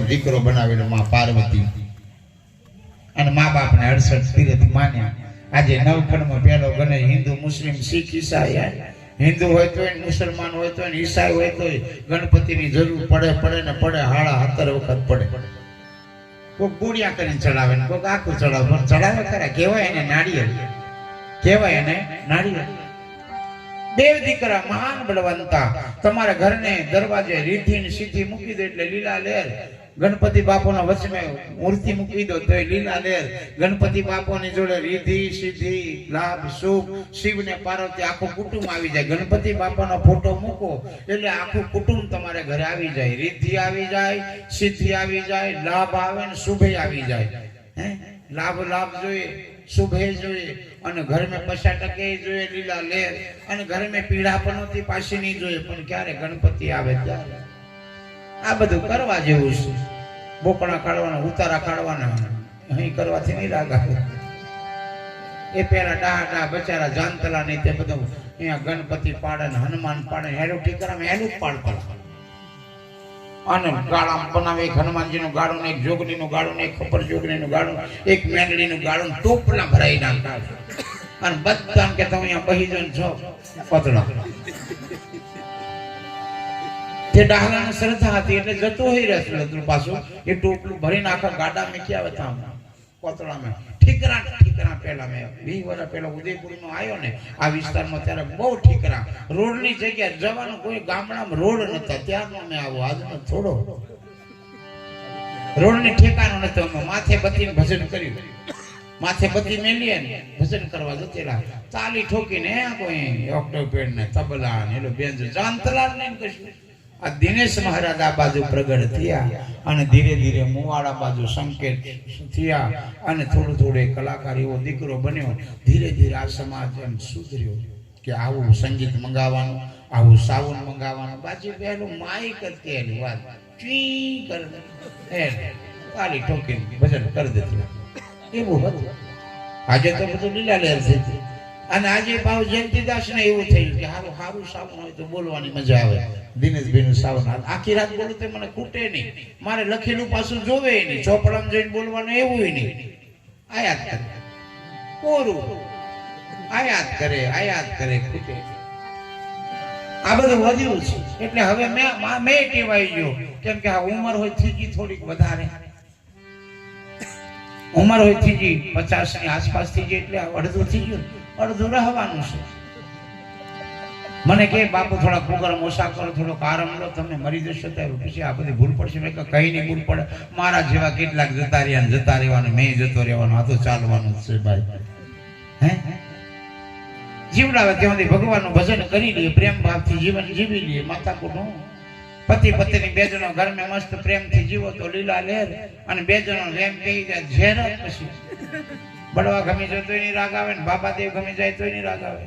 ભરીને દીકરો બનાવેલો માં પાર્વતી અને મા બાપને 68 તીરથ માન્યા. આજે નવખંડમાં પહેલો ગણેશ હિન્દુ મુસ્લિમ શીખ ઈસાઈ હિન્દુ હોય તો મુસલમાન હોય તો ઈસાઈ હોય તો ગણપતિની જરૂર પડે ને પડે. હાડા 17 વખત પડે. કોઈક ગુડિયા કરીને ચડાવે ને કોઈક આખું ચડાવે પણ ચડાવે ખરા. કહેવાય એને નાળિયેર, કહેવાય એને નાળિયેર. દેવ દીકરા મહાન બળવંતા તમારા ઘરને દરવાજે રીધિ ને સીધી મૂકી દો એટલે લીલા લહેર. ગણપતિ બાપુના વચમે મૂર્તિ મૂકી દો તો લીલા લહેર. ગણપતિ બાપુની જોડે રીધિ સિદ્ધિ લાભ સુખ શિવ ને પાર્વતી આખું કુટુંબ આવી જાય. ગણપતિ બાપાનો ફોટો મૂકો એટલે આખું કુટુંબ તમારે ઘરે આવી જાય. રીધિ આવી જાય, સિદ્ધિ આવી જાય, લાભ આવે ને શુભે આવી જાય. લાભ જોઈએ, શુભે જોઈએ અને ઘર में 50% જોઈએ લીલા લહેર અને ઘર में પીડા પણ હોતી પાછી નહીં જોઈએ. પણ ક્યારે ગણપતિ આવે ત્યારે આ બધું કરવા જેવું છે. બોકડા કાઢવાના, ઉતારા કાઢવાના અહીં કરવાથી નહીં રાગ આવે. એ પેલા ડાહ બચારા જાનતલા નહીં તે બધું અહીંયા ગણપતિ પાડે ને હનુમાન પાડે હેલું ઠીકરામાં હેલું પાડતા અને ગાળા બનાવે. એક હનુમાનજીનું ગાળું ને એક જોગણીનું ગાળું ને એક ખબર જોગણીનું ગાળું, એક મેંદડીનું ગાળું ટોપલા ભરાઈ નાખતા અને બધા કે તમે અહીંયા બહી જણ છો પતળા. તે ડાહલાની શ્રદ્ધા હતી એટલે જતો હોય રહેતું પાછું એ ટોપલું ભરીને આખા ગાડા મેકી આવે તા કોતળામાં. ઠીકરા પહેલા મેં 20 વર્ષ પહેલા ઉદયપુરમાં આવ્યો ને આ વિસ્તારમાં ત્યારે બહુ ઠીકરા રોડની જગ્યા જવાનું કોઈ ગામડામાં રોડ નતા ત્યારનો મેં આવો આજનો થોડો રોડની ઠેકાનો નતો. માથે બત્તીને ભજન કર્યું, માથે બત્તી મેલીએ ને ભજન કરવા જતેલા તાલી ઠોકીને કોઈ ઓક્ટોપેડ ને તબલા ને એલો બેન્જો જાનતલાલ ને કશું. આ દિનેશ મહારાજ આ બાજુ પ્રગટ થયા અને ધીરે ધીરે મુવાડા બાજુ સંકેત થયા અને થોડું કલાકાર એવો દીકરો બન્યો. ધીરે ધીરે આ સમાજ એમ સુધર્યો કે આવું સંગીત મંગાવવાનું, આવું સાવન મંગાવવાનું. બાજી પહેલું માઈક હતી એની વાત ચી કર તાલી ઠોકીને ભજન કરી દેતી એવું હતું. આજે તો બધું લીલા લહેર થઈ ગઈ અને આજે ભાવ જયંતિદાસ ને એવું થયું કે સારું સાવન હોય તો બોલવાની મજા આવે. દિનેશભાઈનું સાવન આખી રાત બોલું તો મને ખૂટે નહીં. મારે લખેલું પાછું જોવે નહીં, ચોપડામાં જોઈને બોલવાનું એવું નહીં. આયાત કરે કોરું, આયાત કરે ખૂટે. આ બધું વધ્યું છે એટલે હવે મેં ટેવાઈ ગયો. કેમ કે આ ઉંમર હોય થઈ ગઈ થોડીક વધારે, ઉંમર હોય થઈ ગઈ 50 ની આસપાસ થઈ ગઈ એટલે અડધું થઈ ગયું, અડધું રહેવાનું છે. મને કે બાપુ થોડા પ્રોગ્રામ ઓછા કરો, થોડોક આરામ લો, તમે મરી જશો ત્યારે પછી આ બધી ભૂલ પડશે. મેં કઈ નહીં ભૂલ પડે. મારા જેવા કેટલાક જતા રહેવાનું, મેં જતો રહેવાનું, આ તો ચાલવાનું છે ભાઈ. જીવડાવે ત્યાંથી ભગવાનનું ભજન કરી લઈએ, પ્રેમ ભાવથી જીવન જીવી લઈએ. માતાકુટું પતિ પત્ની બે જણો ઘર મેં મસ્ત પ્રેમથી જીવો તો લીલા લહેર અને બે જણો રેમ કહી જાય ઝેર પછી બળવા ગમી જાય તો એની રાગ આવે ને બાબા દેવ ગમી જાય તો એની રાગ આવે.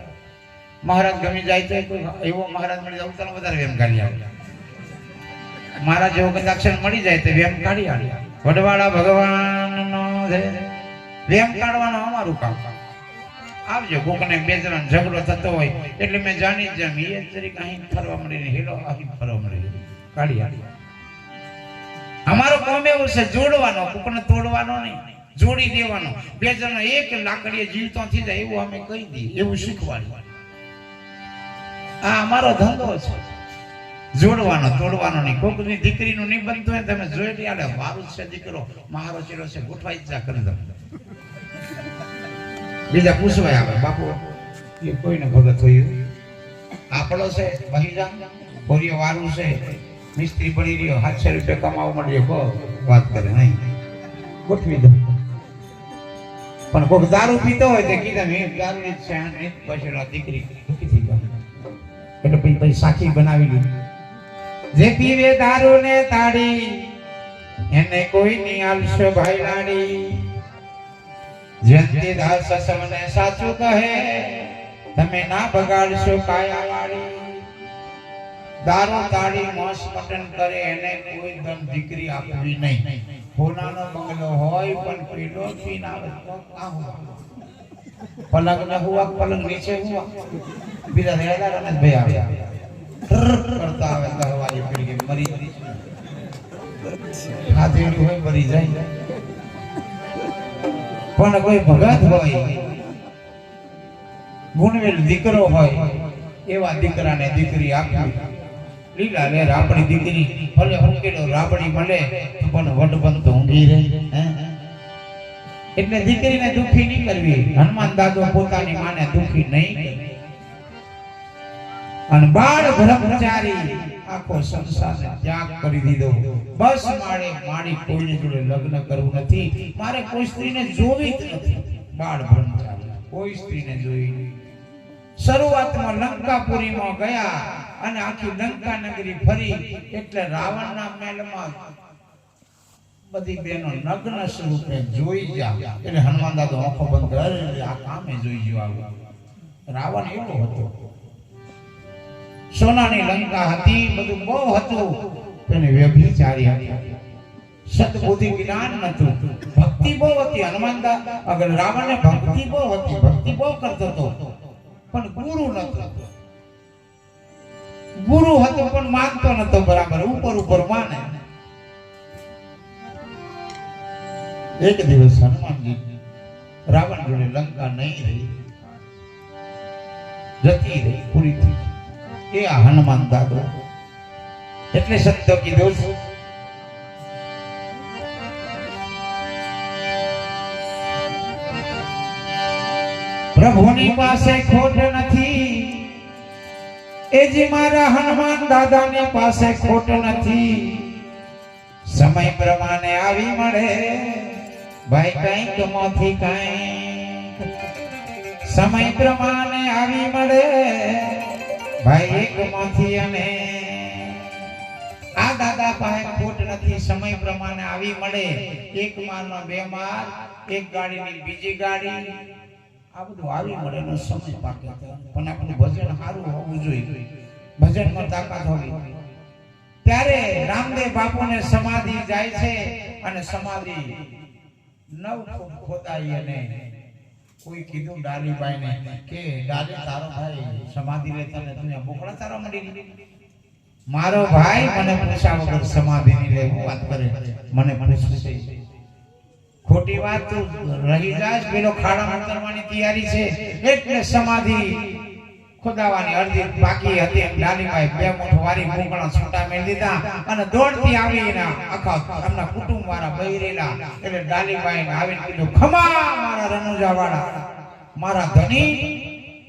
મહારાજ ગમી જાય તો કોઈ એવો મહારાજ મળી જાય ઉતાર વધારે વેમ કાઢી આવે. મહારાજ જેવો કદાક્ષર મળી જાય તો વેમ કાઢી આવે. વડવાળા ભગવાનનો વેમ કાઢવાનો અમારું કામ. આવજો કોકને બે જણ ઝઘડો થતો હોય એટલે મેં જાણી જ જામ એ તરીકે અહીં ફરવા મળીને હેલો અહીં ફરવા મળી કાઢી આવે. અમારો કામ એવું છે જોડવાનો, કોકને તોડવાનો નહીં, જોડી દેવાનો. બે જણ એક લાકડીએ જીવતો થઈ જાય એવું અમે કહી દઈએ, એવું શીખવાડ્યું. આ અમારો ધંધો છે, જોડવાનો તોડવાનો નહીં. કોકની દીકરીનું નહીં બનતું હોય તમે જોઈ લે આલે મારું છે દીકરો મારો ચેલો છે ગોઠવાઈ જ કરી દો. બીજા પૂછવાય આવે બાપુ એ કોઈને ભગત હોય આપણો છે બહીજા કોરિયો વારું છે મિસ્ત્રી બની રહ્યો 700 રૂપિયા કમાવા માંડ્યો કો વાત કરે નહીં ગોઠવી દો. પણ કોક દારૂ પીતો હોય તો કીધા મેં દારૂ જ છે પછી દીકરી દુખી થઈ ગઈ એટલે પછી સાખી બનાવી લીધી. જે પીવે દારૂ ને તાળી એને કોઈ ની આલશો ભાઈ લાડી. જયંતિદાસ સમને સાચું કહે તમે ના બગાડશો કાયા વાળી. દારૂ તાળી મોસ મટન કરે એને કોઈ દમ દીકરી આપવી નહીં. સોનાનો બંગલો હોય પણ પેલો પીન આવે તો પલંગ ન હુઆ પલંગ નીચે હુઆ બીજા રહેલા રમેશ ભાઈ આવે કરતા આવે તો હવાજી પડી ગઈ મરી ખાધેલું હોય ભરી જાય. પણ કોઈ ભગત હોય, ગુણવેલ દીકરો હોય, એવા દીકરાને દીકરી આપવી. લીલા લેર આપણી દીકરી ભલે ઉકેલો રાબડી મળે પણ વડબંધ તો ઊંઘી રહે. એટલે દીકરીને દુખી નહીં કરવી. હનુમાન દાદો પોતાની માને દુખી નહીં કરે. અને બાળ બ્રહ્મચારી આખો સંસારને ત્યાગ કરી દીધો. બસ મારે મારી કોઈની જોડે લગ્ન કરવું નથી, મારે કોઈ સ્ત્રીને જોવી જ નથી. બાળ બ્રહ્મચારી કોઈ સ્ત્રીને જોઈ નહીં. શરૂઆતમાં લંકાપુરીમાં ગયા અને આખી લંકા નગરી ફરી. એટલે રાવણના મહેલમાં બધી બહેનો નગ્ન સ્વરૂપે જોઈ જા. એટલે હનુમાન દાદો આંખો બંધ કરે, આ કામે જોઈ જો. રાવણ એવો હતો, સોનાની લંકા હતી, બધું બહુ હતું, તેને વ્યભિચારી હતી, સદબુદ્ધિ જ્ઞાન નતું, ભક્તિ બહુ હતી. હનુમાન દાદા અગર રાવણને ભક્તિ બહુ હતી, ભક્તિ બહુ કરતો હતો, પણ ગુરુ નતો. ગુરુ હતો પણ માનતો નતો બરાબર, ઉપર ઉપર માને. એક દિવસ હનુમાનજી રાવણ જોડે લંકા નહીં રહી, જતી રહી, પૂરી થઈ. એ આ હનુમાન દાદો એટલે શબ્દ કીધો છે, પ્રભુની પાસે ખોટ નથી, એ જે મારા હનુમાન દાદાની પાસે ખોટ નથી. સમય પ્રમાણે આવી મળે ભાઈ કઈક માંથી કઈક, સમય પ્રમાણે આવી મળે ભાઈ એક માંથી. અને આ દાદા પાસે ખોટ નથી, સમય પ્રમાણે આવી મળે. એક મારનો બે માર, એક ગાડીની બીજી ગાડી, આ બધું આવી મળે એનો સમય પાકે. પણ આપણું ભજન સારું હોવું જોઈએ, ભજનમાં તાકાત હોવી. ત્યારે રામદેવ બાપુને સમાધિ જાય છે અને સમાધિ 9 ફૂટ ખોદાઈ. અને કોઈ કીધું ડાલીબાઈને કે ડાલી તારો ભાઈ સમાધિ લેતા ને તું બોકડા તારા મળી. મારો ભાઈ મને પૂછ્યા વગર સમાધિ ની લે વાત કરે, મને પૂછશે. ખોટી વાત તું રહી જાય, પેલો ખાડામાં ઉતરવાની તૈયારી છે. એટલે સમાધિ ખોદાવાની અડધી બાકી હતી. ડાલીબાઈ 2 મુઠ વારી બોકડા છૂટા મેળ દીધા અને દોડતી આવી એના આખા એમના કુટુંબ વાળા બહેરેલા. એટલે ડાલીબાઈ આવીને કીધું, ખમા મારા રનુજા વાળા, મારા ધણી,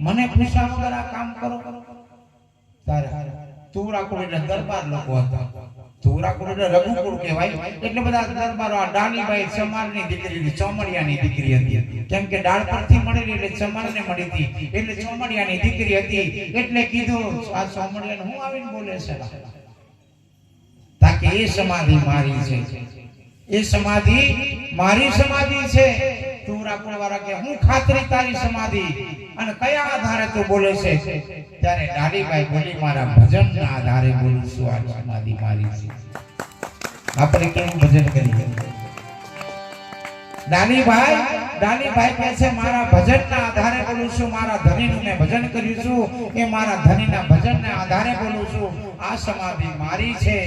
મને પૂછ્યા વગર આ કામ કરો. તારે તુરાકુળ એટલે દરબાર લોકો હતા. તુરાકુળ એટલે રઘુકુળ કહેવાય. એટલે બધા દરબારો. આ ડાલીબાઈ ચમારની દીકરી, ચોમડિયાની દીકરી હતી. કેમ કે ડાળ પરથી મળેલી એટલે ચમારને મળી હતી, એટલે ચોમડિયાની દીકરી હતી. એટલે કીધું આ ચોમડિયાને હું આવીને બોલે છે, તાકે એ સમાધિ મારી છે, એ સમાધિ મારી સમાધિ છે. તુરાકુળ વાળા કે હું ખાતરી તારી સમાધિ, અને કયા આધારે તું બોલે છે? ત્યારે ડાલીબાઈ બોલી, મારા ભજનના આધારે બોલું છું, આ સમાધિ મારી છે. આપણે કેવું ભજન કરીએ? ડાલીબાઈ કહે છે, મારા ભજનના આધારે બોલું છું, મારા ધણીનું મેં ભજન કર્યું છું, એ મારા ધણીના ભજનના આધારે બોલું છું. આ સમાધિ મારી છે.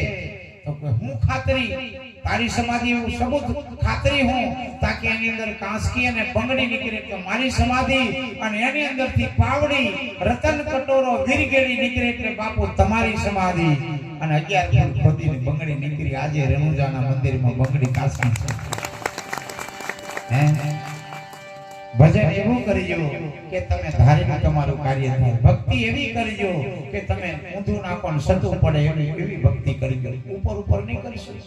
તો હું ખાતરી તારી સમાધિ, હું સબૂત ખાતરી હું, તાકે એની અંદર કાંસકી અને બંગડી નીકળે તો મારી સમાધિ, અને એની અંદરથી પાવડી, રતન કટોરો, વીરગેડી નીકળે એટલે બાપુ તમારી સમાધિ. અને 11 ફૂટ ખોદીને બંગડી નીકળી. આજે રણુજાના મંદિરમાં બંગડી કાંસકી છે. ભજન એવું કરજો કે તમે ધારીને તમારું કાર્ય થાય. ભક્તિ એવી કરજો કે તમે ઊંધું નાખો ને સતું પડે એવી ભક્તિ કરજો. ઉપર નહીં કરીશું.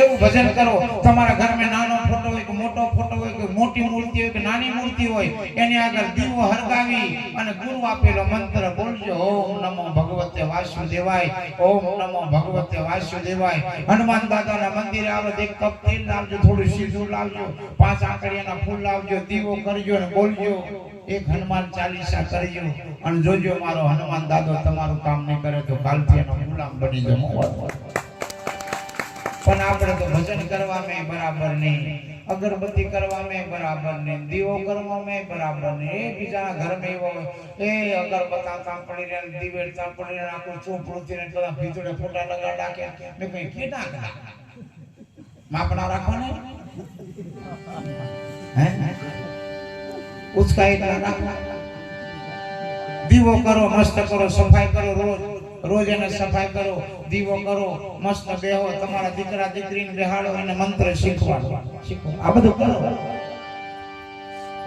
એવું ભજન કરો. તમારા ઘરમાં નાનો ફોટો હોય કે મોટો ફોટો હોય કે મોટી મૂર્તિ હોય કે નાની મૂર્તિ હોય, એની આગળ દીવો હરગાવી અને ગુરુ આપેલો મંત્ર બોલજો, ઓમ નમો ભગવતે વાસુદેવાય, ઓમ નમો ભગવતે વાસુદેવાય. હનુમાન દાદાના મંદિરે આવો, એક કપ તેલ લાવજો, થોડું સીધું લાવજો, 5 આંકડિયાના ફૂલ લાવજો, દીવો કરજો અને બોલજો, એક હનુમાન ચાલીસા કરજો. અને જોજો મારો હનુમાન દાદો તમારું કામ નહીં કરે તો કાલથી એનો ગુલામ બની જમો. પણ આપણે તો ભજન કરવામાં બરાબર નહીં. अगरबत्ती करवा में बराबर ने, दीवो करवा में बराबर ने। ए बीजा घर में वो ए अगरबत्ता तांपड़ी रे दीवे तांपड़ी रे आको चोपड़ो थी ने बड़ा भीतरे फोटा लगा डाके मैं कहीं केटा करा मापना रखो ने हैं उसका इतना रखो। दीवो करो मस्त करो सफाई करो रोज रोज એને સફાઈ કરો દીવો કરો મસ્ત બેહો તમારા દીકરા દીકરીને બેહાડો અને મંત્ર શીખવાડો આ બધું કરો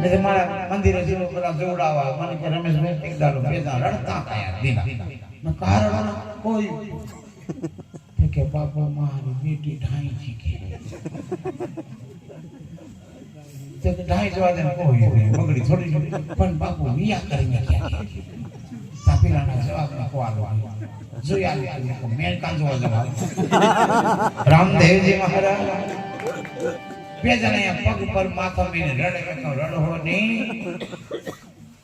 ને તમારા મંદિરે જેવો પેલા જોડાવા મને કે રમેશભાઈ એક દાડો બેદા રડતા થયા દીના ને કારણ કોઈ કે બાપા મારી બેટી ઢાઈ શીખે તો ઢાઈ જવા દે કોઈ બગડી થોડી પણ બાપુ વિયા કરીને ક્યાં સાપીલાના જવાબ नको आलो जो याद को मेल का जवाब रामदेव जी महाराज બે જણા પગ પર માથા મેને રડે કે રડો ની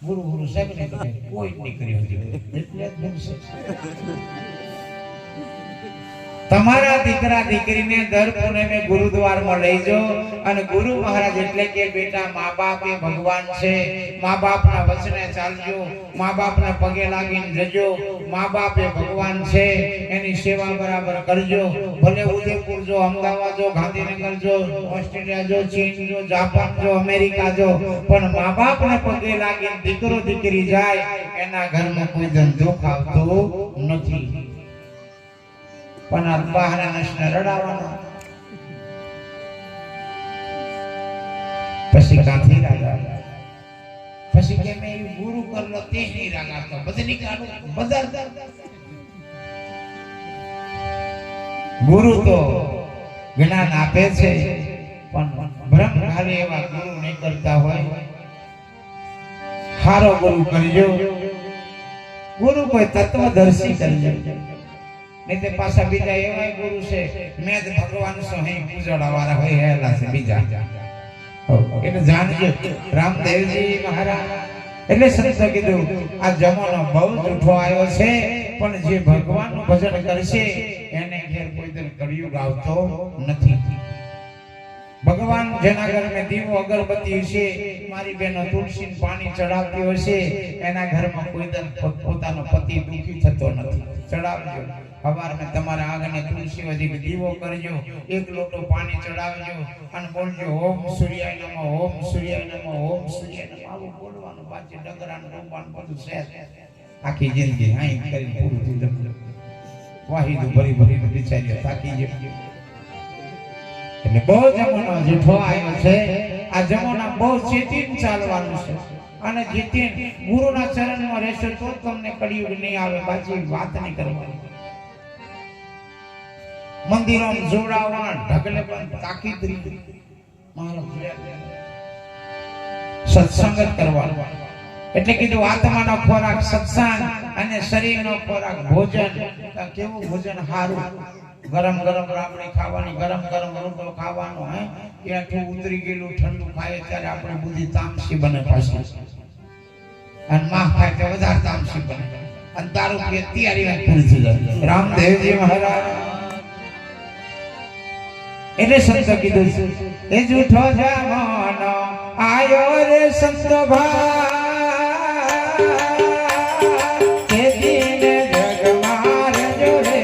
ગુરુ ગુરુ સાહેબ ને કોઈ નહીં કર્યો એટલે જ બનશે। તમારા દીકરા દીકરીને દર પૂનમે ગુરુદ્વારમાં લઈ જાઓ અને ગુરુ મહારાજ એટલે કે બેટા મા-બાપ એ ભગવાન છે, મા-બાપના વચને ચાલજો, મા-બાપના પગે લાગીને જજો, મા-બાપ એ ભગવાન છે એની સેવા બરાબર કરજો। ભલે ઉદયપુર જો, અમદાવાદ જો, ગાંધીનગર જો, ઓસ્ટ્રેલિયા જો, ચીન જો, જાપાન જો, અમેરિકા જો, પણ મા-બાપને પગે લાગીને દીકરો દીકરી જાય એના ઘરમાં કોઈ ધંધો ખાવતો નથી। પણ આ બહારના નસને રડાવવાનો પછી કાથી રાગા પછી કે મે ગુરુ કરલો તે નહીં રાગા તો બદલી કાઢો બદલ ગુરુ તો જ્ઞાન આપે છે પણ બ્રહ્મધારી એવા ગુરુ નહીં કરતા હોય। હારો ગુરુ કરજો, ગુરુ કોઈ તત્વદર્શી કરજો, नहीं तो पासा बीजा एवा गुरु से मैं तो भगवान सो है पूजड़ा वाला होय हेला से बीजा એટલે જાણજો રામદેવ जी महाराज એટલે સંત કીધું આ જમાનો બહુ જૂઠો આવ્યો છે પણ જે ભગવાનનું ભજન કરશે એને ઘેર કોઈ દિન કળિયુગ આવતો નથી। ભગવાન જેના ઘર में દીવો અગરબત્તી હશે, મારી બહેનો તુલસીને પાણી ચડાવતી હશે, એના ઘરમાં કોઈ દિન પોતાનો પતિ દુખી થતો નથી। ચડાવજો हवार में तमारा आंगणे तुलसी वधी दीवो करजो, एक लोटो पानी चढ़ावजो अन बोलजो ओम सूर्याय नमः, ओम सूर्याय नमः, ओम सूर्याय नमः। आवो बोलवानो बाजे डगरान रोबान બધું છે આખી જિંદગી હાઈ કરી પૂરું થઈ જશે। વાહિદ ભરી ભરી બિચારી થાકી ગઈ એટલે બહુ જમાનો જૂઠો આવ્યો છે। આ જમાના બહુ ચેતીને ચાલવાનું છે અને જીતીને ગુરુના ચરણમાં રહેશો તો તમને કળિયુગ નહીં આવે। બાકી વાત નહીં કરવાની। મંદિરોમાં જોડાવા ઢગલે પણ તાકીદ સત્સંગત કરવાનો એટલે કીધું આત્માનો ખોરાક સત્સંગ અને શરીરનો ખોરાક ભોજન। કેવું ભોજન સારું, ગરમ ગરમ રાબડી ખાવાની, ગરમ ગરમ રોટલો ખાવાનો હે એઠું ઉતરી ગયેલું ઠંડુ ખાય ત્યારે આપણે બુદ્ધિ તામસી બને પાછી અને માં ખાય તો વધારે તામસી બને અને દારૂ પીએ તૈયારી પૂરી થઈ જાય। રામદેવજી મહારાજ એટલે સંત કીધું એ જૂઠો જમાનો આયો રે સંત ભાઈ કે દિન જગ માર જોડે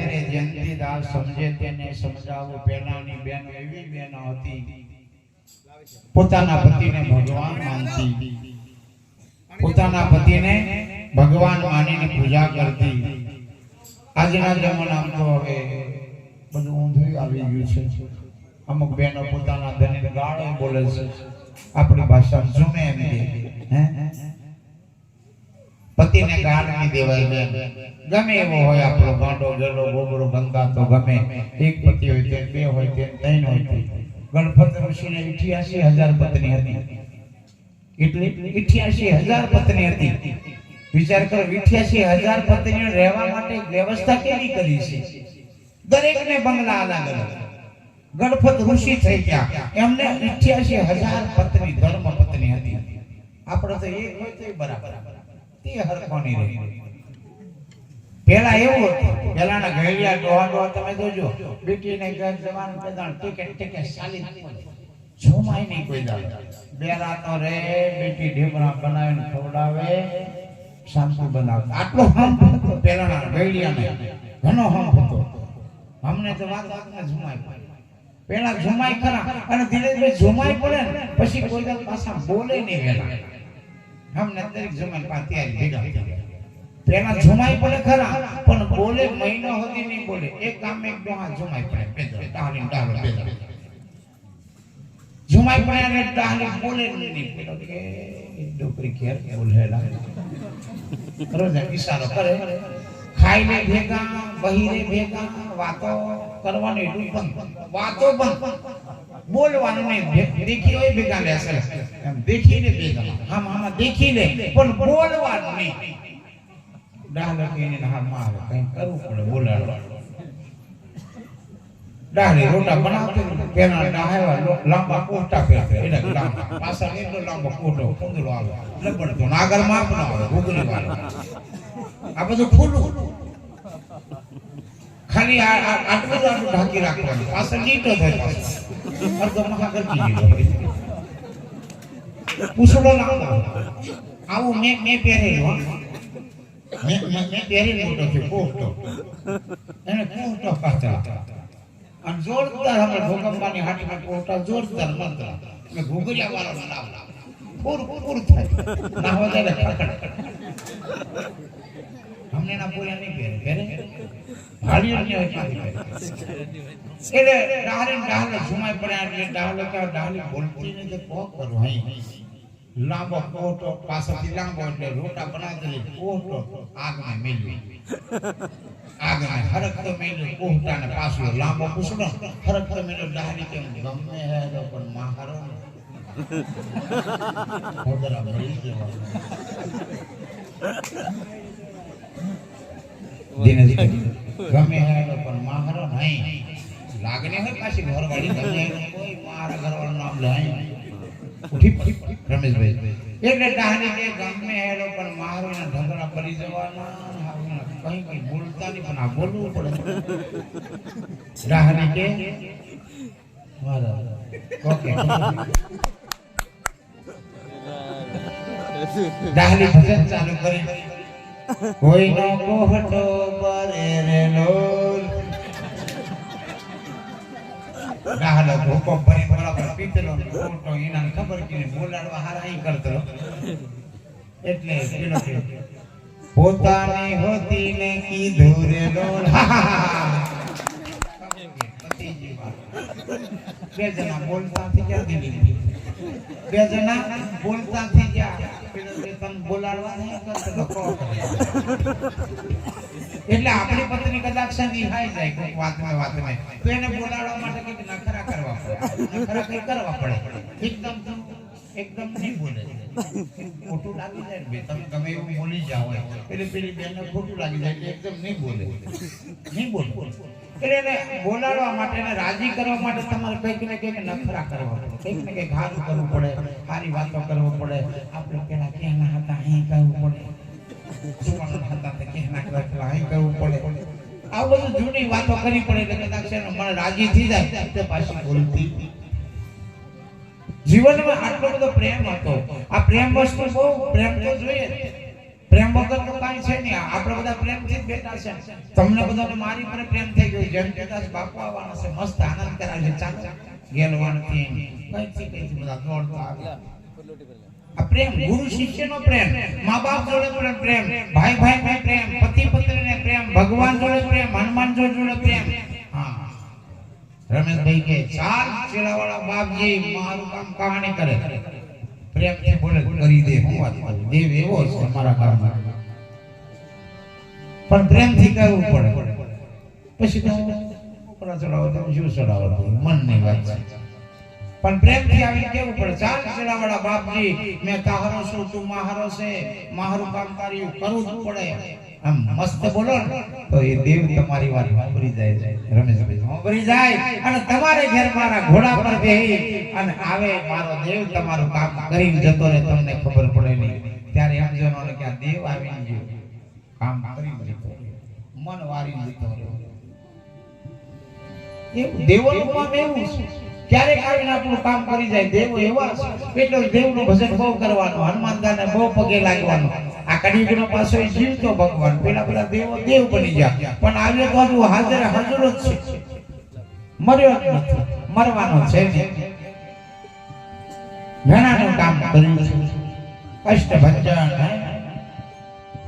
રે જયંતીદાસ સમજે તેને સમજાવો પહેલાની બેન એવી બેન હતી પોતાના પતિને ભગવાન માનતી પોતાના પતિને ભગવાન માનીને પૂજા કરતી આજના જમાનામાં તો હવે બધું ઊંધું આવી ગયું છે અમુક બહેનો પોતાના ધણીને ગાળો બોલે છે આપણી ભાષામાં જુમે એમ કે પતિને ગાળ નહીં દેવાય બેન ગમે એવો હોય આપણો ગાંડો ગેલો ગોબરો ગંગા તો ગમે એક પતિ હોય તે બે હોય તે ત્રણ હોય ગણપત ઋષિને 88,000 પત્ની હતી એટલે 88,000 પત્ની હતી વિચાર કરો 88,000 પત્નીઓ રહેવા માટે વ્યવસ્થા કેવી કરી છે દરેકને બંગલા અલગ અલગ ગણપત ઋષિ થઈ ગયા એમને 88,000 પત્ની ધર્મ પત્ની હતી આપણે તો એક હોય તો બરાબર તે હરખોની રહી પેલા એવું હતું પેલાના ઘડિયા ડોહા તમે જોજો બેટીને ઘર જવાનું પેદાણ ટિકિટ ચાલી ઝુમાય નહીં કોઈ દાડ બે રાતો રે બેટી ઢેબરા બનાવીને ખવડાવે શાંતિ બનાવે આટલો હમ હતો પેલાના ઘડિયાને ઘણો હમ હતો અમને તો વાત વાતમાં ઝુમાય પેલા ઝુમાય ખરા અને ધીરે ધીરે ઝુમાય પડે ને પછી કોઈ દાડ પાછા બોલે નહીં વેલા અમને દરેક ઝુમાય પાતિયારી ભેગા પેલા ઝુમાય પડે ખરા પણ બોલે મહિનો સુધી નહીં બોલે એક કામ એક ડોહા ઝુમાય પડે પેદા ડાહલી ડાહલો પેદા ઝુમાય પડે અને ડાહલી બોલે નહીં પેલો કે ડોકરી ખેર બોલેલા રોજ ઈશારો કરે ખાઈ લે ભેગા બહી રે ભેગા વાતો કરવાની બંધ વાતો બંધ બોલવાનું નહીં દેખી હોય ભેગા લે અસલ એમ દેખીને ભેગા આમ આમાં દેખી લે પણ બોલવાનું નહીં ડાહલો કેને હાથમાં આવે કંઈ કરવું પડે બોલાડવા ડાહલી રોટા બનાવતી પેલા ડાહેવા લાંબા કોટા પહેરતા એટલે લાંબા પાછળ એટલો લાંબો કોટો કુંદરો આવે લબડ તો નાગર માપ ન આવે ઘૂઘરી વાળો આ બધું ખુલ્લું ખાલી આટલું ઢાંકી રાખવાનું પાછળ નીટો થાય પાછળ અર્ધો મહાગર કી પૂછડો લાંબો આવું મેં પહેરેલું મેં પહેરેલું મોટો છે કોટો એને કોટો પાછળ અને જોરદાર અમે ભૂકંપાની હાટીમાં કોટા જોરદાર મંત્ર મેં ઘૂઘરિયા વાળો નામ પૂર થાય ના હોય ત્યારે અમને ના પૂરા નહીં પહેરે ભાડીઓ નહીં હોય એટલે ડાહલે ઝુમાય પડ્યા એટલે ડાહલે કે ડાહલી બોલતી નહીં તો કોક કરું અહીં લાંબો કોટો પાછળથી લાંબો એટલે રોટા બનાવી કોટો આગને મેળવી આગને હરકતો મેળવી કોટાને પાછળ લાંબો પૂછડો હરકતો મેળવી ડાહલી કેમ ગમે હેલો પણ માહારો હોદરા મળી ગયો દિનેશ ગમે હેલો પણ માહારો નહીં લાગણી હોય પાછી ઘરવાળી ગમે કોઈ મારા ઘરવાળું નામ લે ઠીક રમેશભાઈ એટલે ડાહલી કે ગમે હેલો પણ મારો ને ઢગલા પડી જવાના કઈ બોલતા નહીં પણ આ બોલવું પડે ડાહલી કે મારા ઓકે ડાહલી ભજન ચાલુ કરી કોઈનો કોહટો બરે રે લોલ ડાહલો ભૂકો ભરી બરાબર પીતલો કોટો એના ખબર કે બોલાડવા હારા અહીં કરતો એટલે પેલો કે પોતાની હોતી ને કીધું રે લોલ બે જણા બોલતા થઈ ગયા દિલ્હી બે જણા બોલતા થઈ ગયા પેલો કે તને બોલાડવા નહીં કરતો એટલે આપણી પત્ની કદાચ નિહાઈ જાય કોઈ વાતમાં તો એને બોલાડવા માટે કંઈક નખરા કરવા પડે નખરા કંઈક કરવા પડે એકદમ નહીં બોલે ખોટું લાગી જાય ને તમે ગમે એવું બોલી જાઓ એટલે પેલી બેનને ખોટું લાગી જાય એટલે એકદમ નહીં બોલે એટલે એને બોલાડવા માટે એને રાજી કરવા માટે તમારે કંઈક ને કંઈક નખરા કરવા પડે કંઈક ને કંઈક સારું કરવું પડે સારી વાતો કરવું પડે આપણે પેલા ક્યાંના હતા અહીં કરવું પડે આ બધું જૂની વાતો કરવી પડે એટલે કદાચ મને રાજી થઈ જાય તો પાછી બોલતી જીવનમાં આટલો બધો પ્રેમ હતો આ પ્રેમ વસ્તુ બહુ પ્રેમ તો જોઈએ પ્રેમ વગર તો કાંઈ છે નહીં. આપણે બધા પ્રેમથી જ બેઠા છે. તમને બધાને મારી પર પ્રેમ થઈ ગયો. જેમ કદાચ બાપુ આવવાના છે, મસ્ત આનંદ કરાવે છે. ચાલો ગેલવાનથી કઈથી બધા દોડતા આવે. આ પ્રેમ ગુરુ શિષ્યનો પ્રેમ, મા બાપ જોડે પ્રેમ, ભાઈ ભાઈ પ્રેમ, પતિ પત્નીને પ્રેમ, ભગવાન જોડે પ્રેમ, હનુમાન જોડે પ્રેમ. હા, રમેશભાઈ કે ચાર ચેલાવાળા બાપજી મારું કામ કહાની કરે, પ્રેમથી બોલે કરી દે. હું વાત કરું, દેવ એવો છે મારા કામમાં, પણ પ્રેમથી કરવું પડે. પછી તો ઉપરા ચડાવો તો શું ચડાવો, મનની વાત છે. પણ પ્રેમથી આવી કેવું પડે. ચાર ચેલાવાળા બાપજી મેં તાહરો છું, તું માહરો છે, મારું કામ તારી કરવું જ પડે. આમ મસ્ત બોલો ને તો એ દેવ તમારી વાત સાંભળી જાય. રમેશભાઈ સાંભળી જાય અને તમારે ઘેર મારા ઘોડા પર બેહી અને આવે મારો દેવ તમારું કામ કરીને જતો રહે, તમને ખબર પડે નહીં. ત્યારે એમ જોવાનું કે આ દેવ આવી ગયો, કામ કરીને જતો રહ્યો, મન વારી જતો રહ્યો. એવું દેવોનું કામ એવું છે. ક્યારેક આવીને આપણું કામ કરી જાય. દેવો એવા છે એટલે દેવનું ભજન બહુ કરવાનું, હનુમાનદાને બહુ પગે લાગવાનું. આ કળિયુગનો પાછો જીવતો ભગવાન, પેલા દેવો દેવ બની ગયા, પણ આવ્યો તો હજુ હાજર જ છે, મર્યો જ નથી, મરવાનો છે ને. ઘણાનું કામ કર્યું છે. કષ્ટભંજન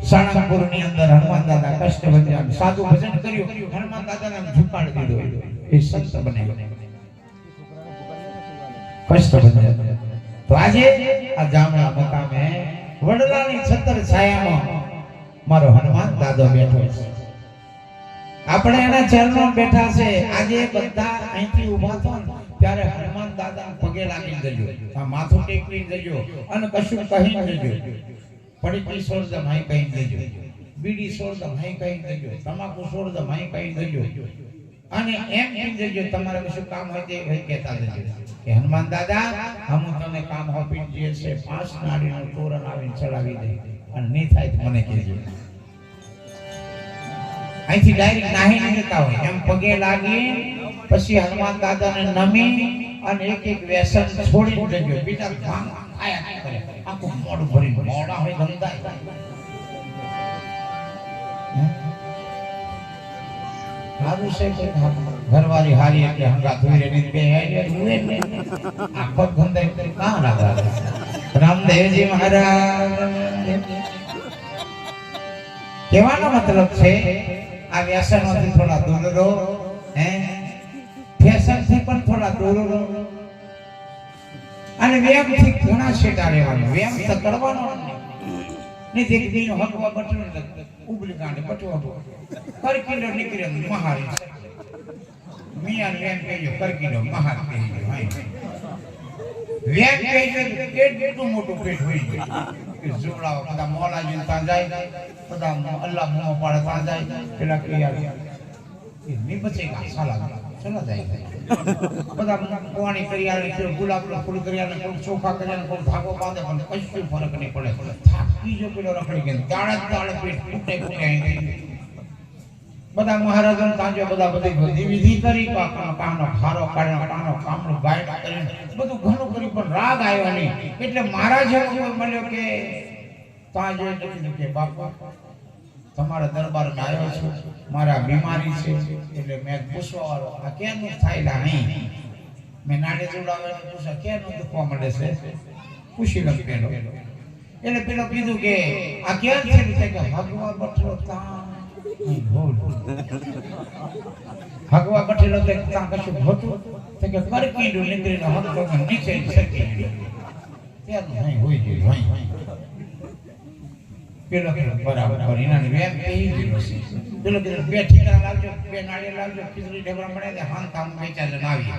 સાણંદપુર ની અંદર હનુમાન દાદા કષ્ટભંજન સાધુ ભજન કર્યું, હનુમાન દાદાને ઝુકાડી દીધો, એ સંત બન્યા. કષ્ટભંજન તો આજે આ જામણા મકામે વડલાની છત્ર છાયામાં મારો હનુમાન દાદો બેઠો છે. આપણે એના ચરણમાં બેઠા છે. આજે બધા અહીંથી ઊભા થો ને ત્યારે હનુમાન દાદા પગે લાગીને જજો, આ માથું ટેકવીને જજો અને કશું કહીને જજો. પડીકી છોડદમ હાઈ કહીને જજો, બીડી છોડદમ હાઈ કહીને જજો, તમાકુ છોડદમ હાઈ કહીને જજો. અને એમ કહીને જજો તમારે કશું કામ હોય તે કહેતા જજો કે હનુમાન દાદા હમ તમને કામ આપી દઈએ છે, 5 નાળીનું તોરણ આવીને ચડાવી દે અને નહીં થાય તો મને કહેજો. અહીંથી ડાયરેક્ટ નાહી નીકળતા હોય એમ પગે લાગી પછી હનુમાન દાદાને નમી અને એક વ્યસન છોડીને જજો. બીજા કામ આયા કરે, આખું મોઢું ભરીને મોડા હોય ધંધા. હારું છે કે ઘરવાળી હારી એટલે હંગા ધોઈ રે બે આઈ ને આખો ધંધા કાં લાગા. રામદેવજી મહારાજ કહેવાનો મતલબ છે આ વ્યસનોથી થોડા દૂર રહો, ફેશનથી પણ થોડા દૂર રહો અને વ્યાયામથી ઘણા છેટા રહેવાનું. વ્યાયામ તો કરવાનો નહીં. એક દિન હકવા બટલું ઉબલી કાંડે બટવા કરકીલો નીકળે મહારી મિયા વેમ કહેજો, કરકીલો મહાર કહેજો. વેમ કહેજો કેટલું મોટું પેટ હોય છે. જોડાઓ બધા મોલાજી ત્યાં જાય, બધા અલ્લાહ મોં પાડે ત્યાં જાય, પેલા કે યાર નહીં બચેગા સાલા ચલા જાય. બધા પાણી કરી આવે, ગુલાબનું ફૂલ કરી આવે, કોઈ ચોખા કરી આવે, કોઈ ધાગો બાંધે, પણ કશું ફરક નહીં પડે. થાકી જો પેલો રખડી ગયો, દાડે પેટ ફૂટે બધા મહારાજો તાંજો બધા બધી વિધિ કરી, કામનો ખારો કાઢ્યો, કામનો કામનો ગાયબ કરીને બધું ઘણું કર્યું, પણ રાગ આવ્યો નહીં. એટલે મારા જેવો કોઈ મળ્યો કે તાંજો કે બાપા તમારા દરબારમાં આવ્યો છું, મારા બીમારી છે, એટલે મેં પૂછવા વાળો આ કેનું થાયલા નહીં. મેં નાડે જોડાવેલો પૂછા કેનું દુખવા મળે છે, પૂછી લઉં પેલો. એટલે પેલો કીધું કે આ ક્યાં થયેલું છે કે ભગવા બઠલો ભગવા બઠેલો ત્યાં કશું હોતું કે કરકીડું નીકળીને હકતો નીચે સરકી ત્યારનું નહીં હોય ગયું. પેલો બરાબર એનાની વેમ કહી દીધું છે. પેલો કીધું 2 ઠીકરા લાવજો, 2 નાળિયેર લાવજો, ખીચડી ઢેબરા મળે ને હાન કામ વેચાય ને આવી.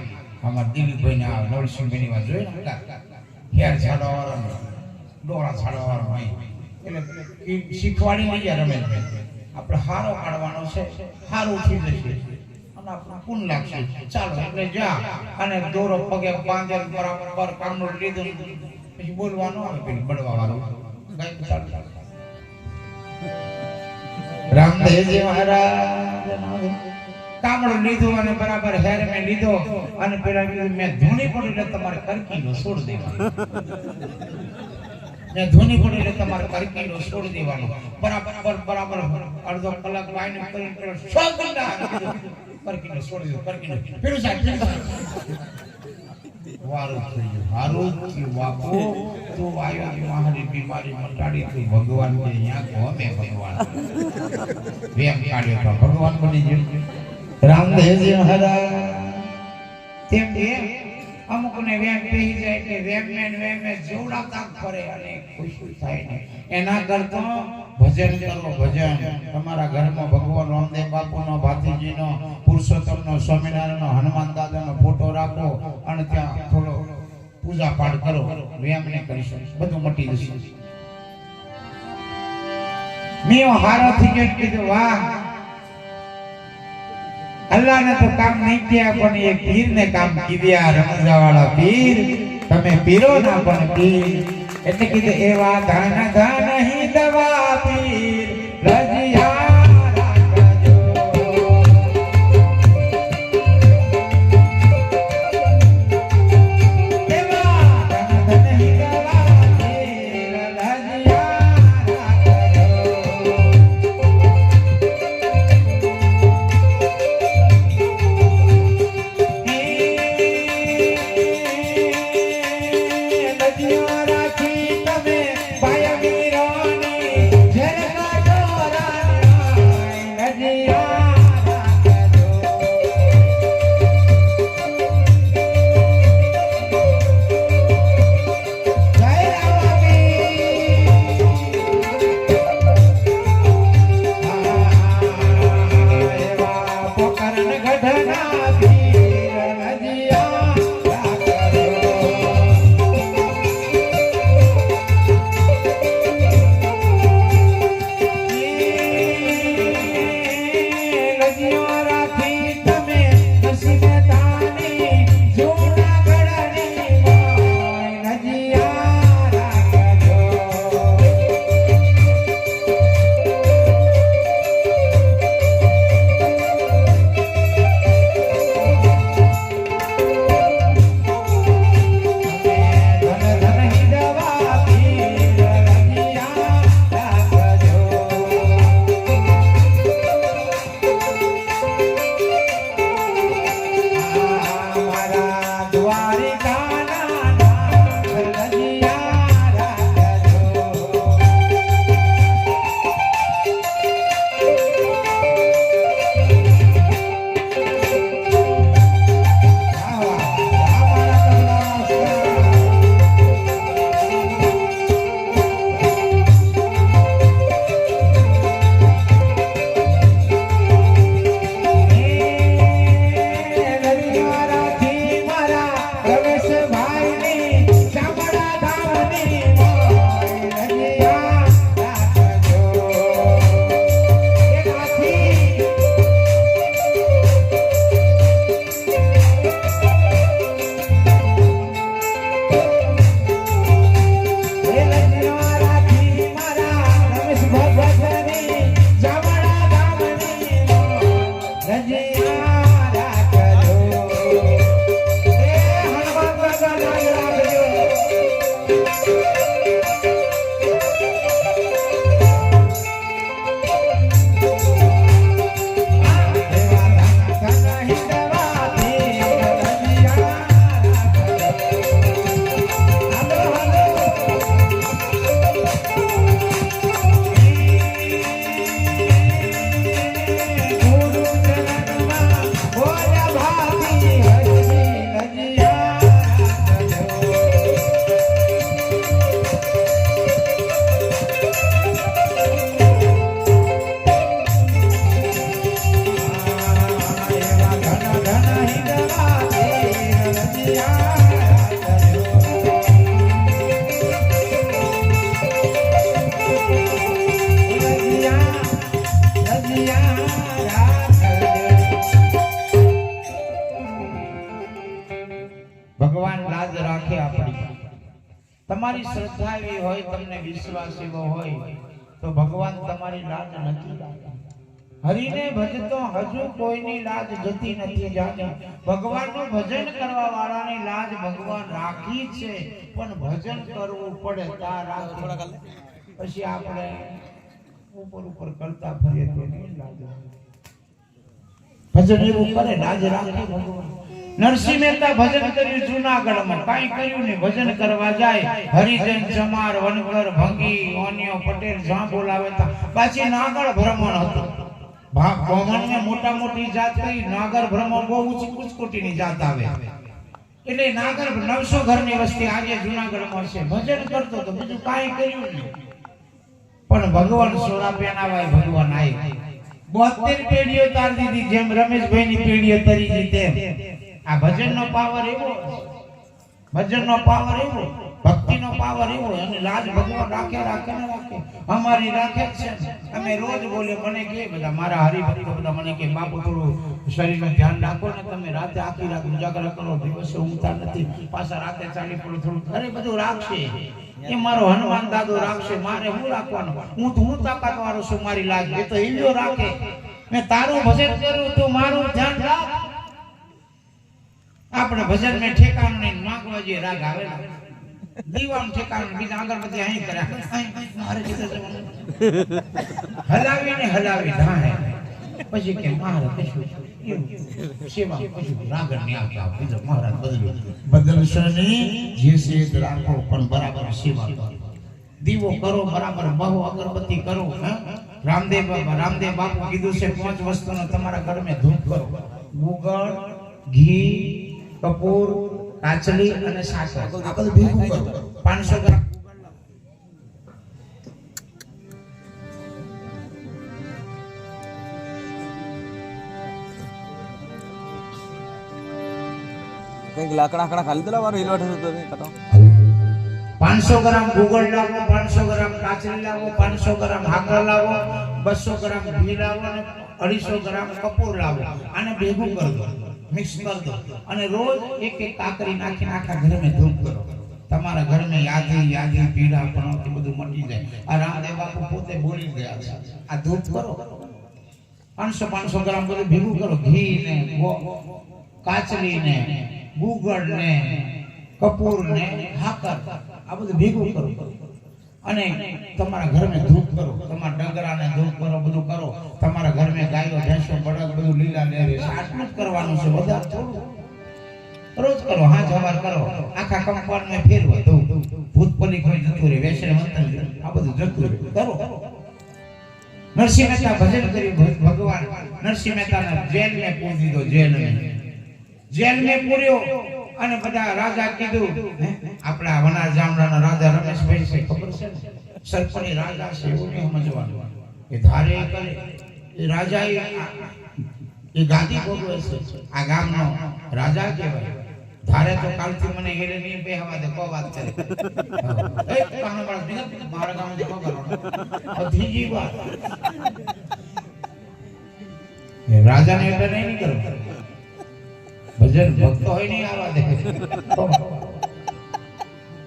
અમાર દિલીપભાઈ ને આવે નવલસિંહભાઈ ની વાત જોઈ ને હેર છાડવા વાળો ડોળા છાડવા વાળો હોય એટલે શીખવાડી લઈ જાય રમેશભાઈ. આપણે હારો કાઢવાનો છે, હારું થઈ જશે અને આપણું પૂન લાગશે. ચાલો એટલે જા અને દોરો પગે બાંધે બરાબર કામનું લીધું પછી બોલવાનું આવે પેલું બળવા વાળું રામદેવજી મહારાજ કામડું લીધું અને બરાબર હેર મેં લીધો અને પેલા મેં ધૂણી પડી એટલે તમારે કરકીનો છોડ દેવા. ને ધોની પડી એટલે તમારે કરકીનો છોડી દેવાનો બરાબર અડધો કલાક વાઈને કરીને 100 ઘંટા કરકીનો છોડી દો કરકીનો પેલું સાહેબ વારું હારું થયું બાપુ તું આયો મારી બીમારી મટાડી તું ભગવાન કે અહીંયા ગમે ભગવાન વેમ કાઢ્યો તો ભગવાન બની ગયો રામદેવજી મહારાજ તેમ કે અમુકને વેમ પેહી જાય એટલે વેમે જોડાતા ફરે અને ખુશી થાય ને એના કરતા ભજન કરો ભજન તમારા ઘરમાં ભગવાન રામદેવ બાપુનો ભાતીજીનો પુરુષોત્તમનો સ્વામિનારાયણનો હનુમાન દાદાનો ફોટો રાખો અને ત્યાં થોડો પૂજા પાઠ કરો વેમ ને કરી શકો બધું મટી જશે મેં હારો થઈ ગયો કીધું વાહ अल्लाह ने तो काम नहीं किया पण ये पीर ने काम किया रमजा वाला पीर તમે પીરો ના પણ પીર એટલે કીધે એવા ધન ધન હી દવા પીર રજિયા ભગવાન લાજ રાખે આપણી તમારી શ્રદ્ધા એવી હોય તમને વિશ્વાસ એવો હોય તો ભગવાન તમારી લાજ નથી રાખે હરિને ભજતો હજુ કોઈની લાજ જતી નથી જાણી. ભગવાનનું ભજન કરવા વાળાની લાજ ભગવાન રાખી છે, પણ ભજન કરવું પડે તા રાખે. પછી આપણે ઉપર કરતા ફરીએ તો નહીં લાજ. ભજન એવું કરે લાજ રાખે ભગવાન. નરસિંહ મહેતા ભજન કર્યું જૂનાગઢમાં, કાંઈ કર્યું નહીં. ભજન કરવા જાય હરિજન ચમાર વનકર ભંગી ઓનિયો પટેલ જ્યાં બોલાવે પાછી નાગર ભ્રમણ હતું. બ્રાહ્મણને મોટા મોટી જાત કરી, નાગર ભ્રમણ બહુ ઊંચી કુચકુટીની જાત આવે. એટલે નાગર 900 ઘરની વસ્તી આજે જૂનાગઢમાં છે. ભજન કરતો તો બીજું કાંઈ કર્યું નહીં, પણ ભગવાન સોરા પહેનાવાય ભગવાન આવી 72 પેઢીઓ તાર દીધી. જેમ રમેશભાઈ ની પેઢીઓ તરી ગઈ તેમ આ ભજનનો પાવર એવો, ભજનનો પાવર એવો, ભક્તિનો પાવર એવો. અને લાજ ભગવાન રાખે ને રાખે. અમારી રાખે છે. અમે રોજ બોલે મને કે બધા મારા હરિભક્તો બધા મને કે બાપુ થોડું શરીરનું ધ્યાન રાખો ને, તમે રાતે આખી રાત ઉજાગરા કરો, દિવસે ઊંઘતા નથી, પાછા રાતે ચાલી પડો થોડું. અરે બધું રાખશે એ મારો હનુમાન દાદો રાખશે, મારે હું રાખવાનું? હું તાકાત વાળો છું, મારી લાજ એ તો ઈજો રાખે. મેં તારું ભજન કર્યું તું મારું ધ્યાન રાખ. આપણે ભજન મેં ઠેકાણું નહીં, માંગવા જે રાગ આવે દીવાનું ઠેકાણું, બીજા અગરબત્તી અહીં કર્યા મારે હલાવી ધાહે પછી કે મારે કશું સેવા કશું રાગણ નહીં આવતા. બીજો મહારાજ બદલશો નહીં, જે સેદ રાખો પણ બરાબર સેવા કરો. દીવો કરો બરાબર, બહુ અગરબત્તી કરો. રામદેવ બાપુ કીધું છે 5 વસ્તુનો તમારા ઘરમાં ધૂપ કરો: ગુગળ, ઘી, કપૂર, કાચલી અને સાકર. આ બધું ભેગું કરો. 500 ગ્રામ કંઈક લાકડા ખાલી દેલા વારો હિલવાટ હતો તો કતો 500 ગ્રામ ગુગળ લાવો, 500 ગ્રામ કાચલી લાવો, 500 ગ્રામ હાકર લાવો, 200 ગ્રામ ઘી લાવો અને 250 ગ્રામ કપૂર લાવો. આને ભેગું કરી દો, મિક્સ કરી દો અને રોજ એક કાકરી નાખીને આખા ઘરમાં ધૂપ કરો. તમારા ઘરમાં યાદી પીડા પણ બધું મટી જાય. આ રામદેવ બાપુ પોતે બોલી ગયા છે. આ ધૂપ કરો, 500 ગ્રામ બધું ભેગું કરો. ઘી ને કાચલી ને ગુગળ ને કપૂર ને હાકર આ બધું ભેગું કરો અને તમારા ઘરમાં ધૂપ કરો. તમારા ડગરાને ધૂપ કરો, બધું કરો. તમારા ઘરમાં ગાયો ભેંસો બળદ બધું લીલા લેરે આટલું જ કરવાનું છે, વધારે થોડું. રોજ કરો, હા જવાર કરો, આખા કંપાઉન્ડમાં ફેરવો. ભૂત પલી કોઈ જતું રહે, વેસરે મંતન આ બધું જતું રહે. કરો. નરસિંહ મહેતા ભજન કર્યું ભગવાન. નરસિંહ મહેતાને જેલને પૂરી દીધો. જેલને પૂર્યો અને બધા રાજા કીધું, આપણા વનાર જામડાના રાજા રમેશભાઈ છે, ખબર છે ને, સરપણી રાજા છે, એવું નહીં સમજવાનું. એ ધારે કરે એ રાજા એ ગાદી ભોગવે છે. આ ગામનો રાજા કહેવાય. ધારે તો કાલથી મને હેલે નહીં બેહવા દે, કો વાત કરે એ કાનો માણસ બીજા મારા ગામમાં કો કરો અધીજી વાત. એ રાજાને એટલે નહીં કરો. ભજન ભક્તો હોય નહીં આવા દે.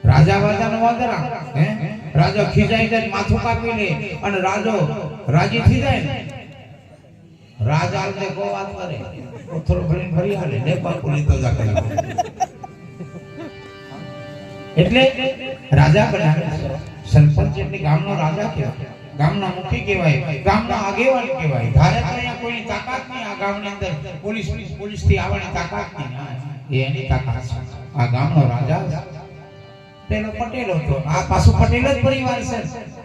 રાજા વાજાનો વાદરા રાજા ખીજાઈ જાય, માથું કાપી લે અને રાજો રાજી થઈ જાય ને, રાજા આલતે કો વાત કરે થોડું ભરીને ફરી હાલે ને બાપુ લીધો જા કરે. એટલે રાજા બનાવે. સરપંચ એટલે ગામનો રાજા કહેવાય, ગામના મુખી કહેવાય, ગામના આગેવાન કહેવાય. ધારે તો અહીંયા કોઈની તાકાત નહીં. આ ગામની અંદર પોલીસ થી આવવાની તાકાત નહીં, એની તાકાત છે. આ ગામનો રાજા પેલો પટેલ હતો. આ પાછું પટેલ જ પરિવાર છે.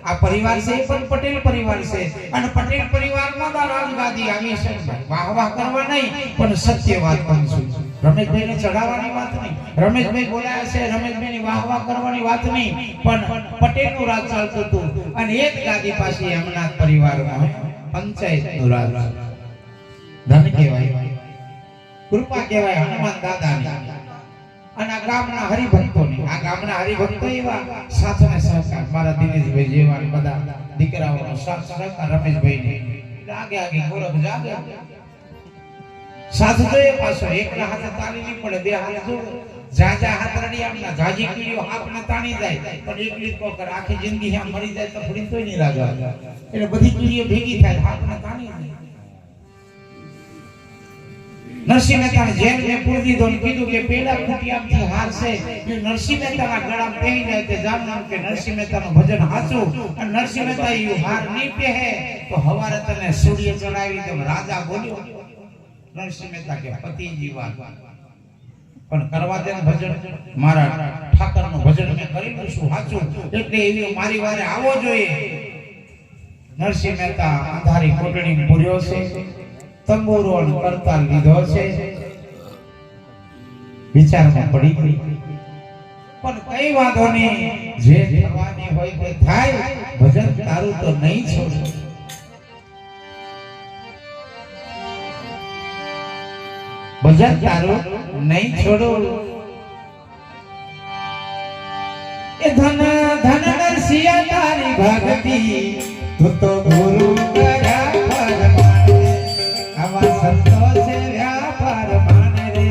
આ પરિવાર છે એ પણ પટેલ પરિવાર છે અને પટેલ પરિવારમાં તો રાજગાદી આવી છે. વાહ કરવા નહીં, પણ સત્ય વાત કરું છું. રમેશભાઈ ને ચડાવવાની વાત નહીં, રમેશભાઈ બોલાયા છે, રમેશભાઈ ની વાહ કરવાની વાત નહીં, પણ પટેલ નું રાજ ચાલતું હતું. અને એક ગાદી પાસે એમના પરિવારમાં પંચાયત નું રાજ. ધન કહેવાય, કૃપા કહેવાય હનુમાન દાદાની. અને આ ગામના હરિભક્તોની, આ ગામના હરિભક્તો એવા સાથને સહકાર, મારા દિનેશભાઈ જેવા બધા દીકરાઓનો સાથ સહકાર રમેશભાઈ ને આગે ગોરખ જાગે. સાથ તો એ પાછો એકલા હાથે તાળી નહીં પડે, બે હાથે જો જાજા હાથ રડી આમના જાજી કીડીઓ હાથને તાણી જાય, પણ એકલી કોકર આખી જિંદગી આમ મરી જાય તો ફરી તોય નહીં રાજા. એટલે બધી કીડીઓ ભેગી થાય, હાથને તાણી જાય. નરસિંહ મહેતાને જેલ ને પૂરી દીધો ને કીધું કે પેલા ખૂટિયામથી હારશે એ નરસિંહ મહેતાના ગળામાં બેહી જાય તે જાણવાનું કે નરસિંહ મહેતાનું ભજન હાચું અને નરસિંહ મહેતા એ હાર નહીં પહેરે તો હવારે તને સૂર્ય ચડાવી દે રાજા બોલ્યો નરસિંહ મહેતા કે પતિજી વાત પણ કરવા દે ભજન મારા ઠાકરનું ભજન મેં કરી લઈશું હાચું એટલે એવી મારી વારે આવો જોઈએ નરસિંહ મહેતા અંધારી કોટડી પૂર્યો છે તંબુરો કરતા લીધો છે વિચારમાં પડી ગઈ પણ કઈ વાંધો નહીં જે થવાની હોય તે થાય ભજન તારું તો નહીં છોડો ભજન તારું નહીં છોડો એ ધન ધન નરસિંહ તારી ભક્તિ તું તો ગુરુ કર્યા પરમાને આવા સંતો છે વ્યાપાર માને રે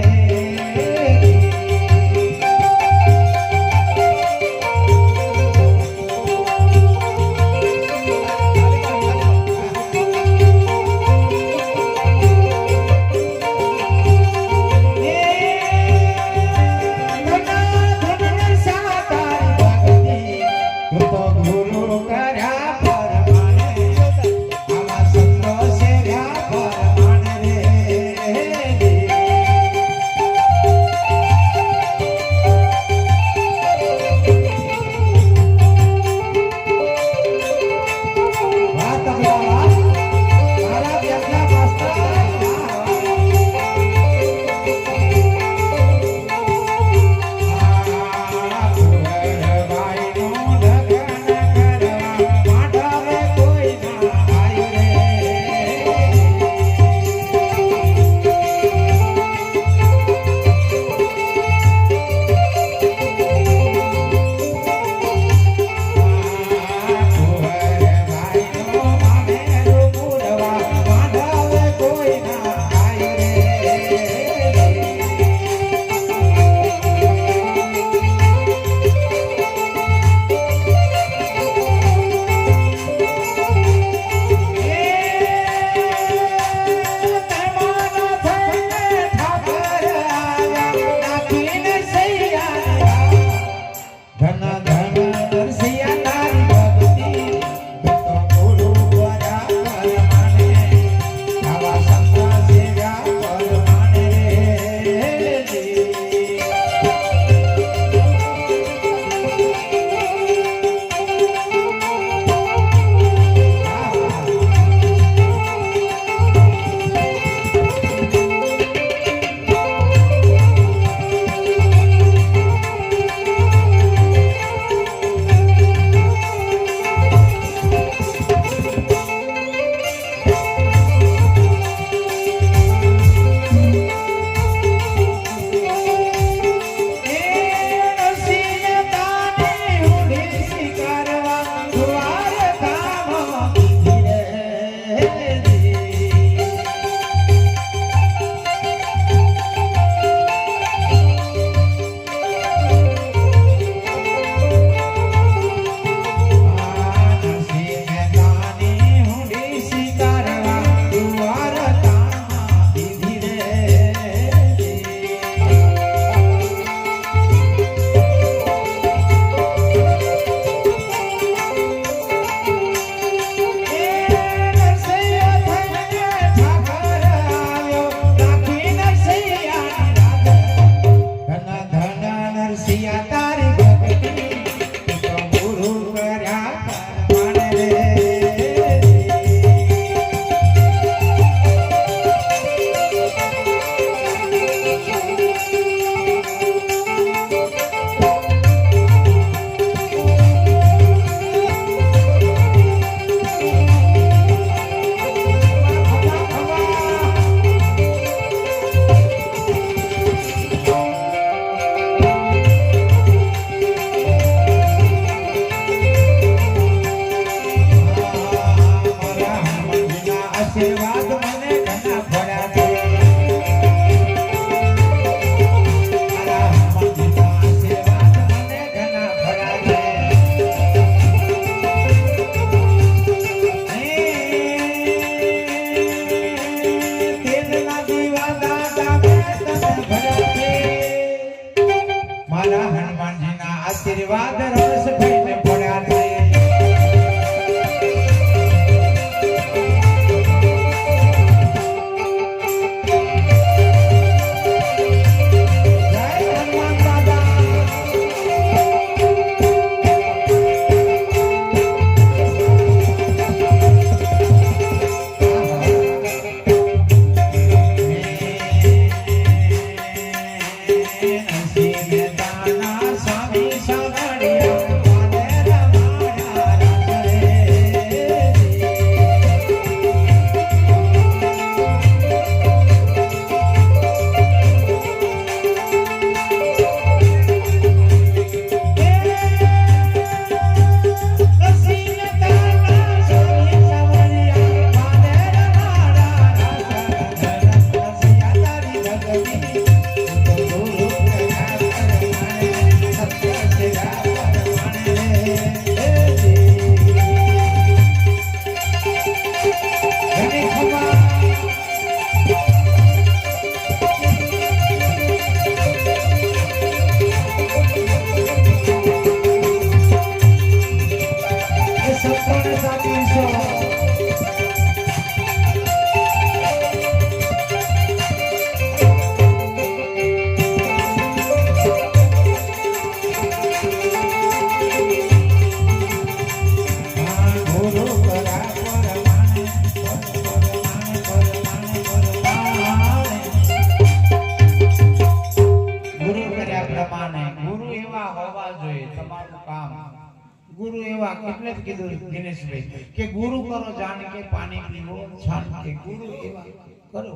ગુરુ એવા એટલે જ કીધું દિનેશભાઈ કે ગુરુ કરો જાન કે પાણી પીવો છાન કે ગુરુ એવા કરો.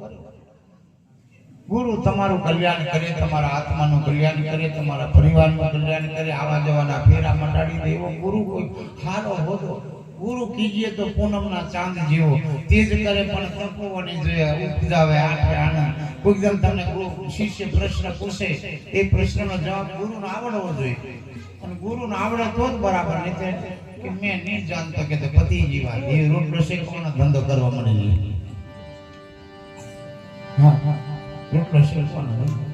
ગુરુ તમારું કલ્યાણ કરે, તમારા આત્માનું કલ્યાણ કરે, તમારા પરિવારનું કલ્યાણ કરે, આવા જવાના ફેરા મટાડી દે એવો ગુરુ કોઈ હારો હોતો. ગુરુ કીજીએ તો પૂનમના ચાંદ જેવો તેજ કરે પણ તપોવને જોઈએ ઉપજાવે આઠે આનંદ. કોઈ જેમ તમને શિષ્ય પ્રશ્ન પૂછે એ પ્રશ્નનો જવાબ ગુરુને આવડવો જોઈએ, અને ગુરુને આવડે તો જ બરાબર. નહીં કે મેં નહીં જાણતો કે પતિ જીવા એ રોટલો શેકવાનો ધંધો કરવા મને જોઈએ. હા રોટલો શેકવાનો ધંધો.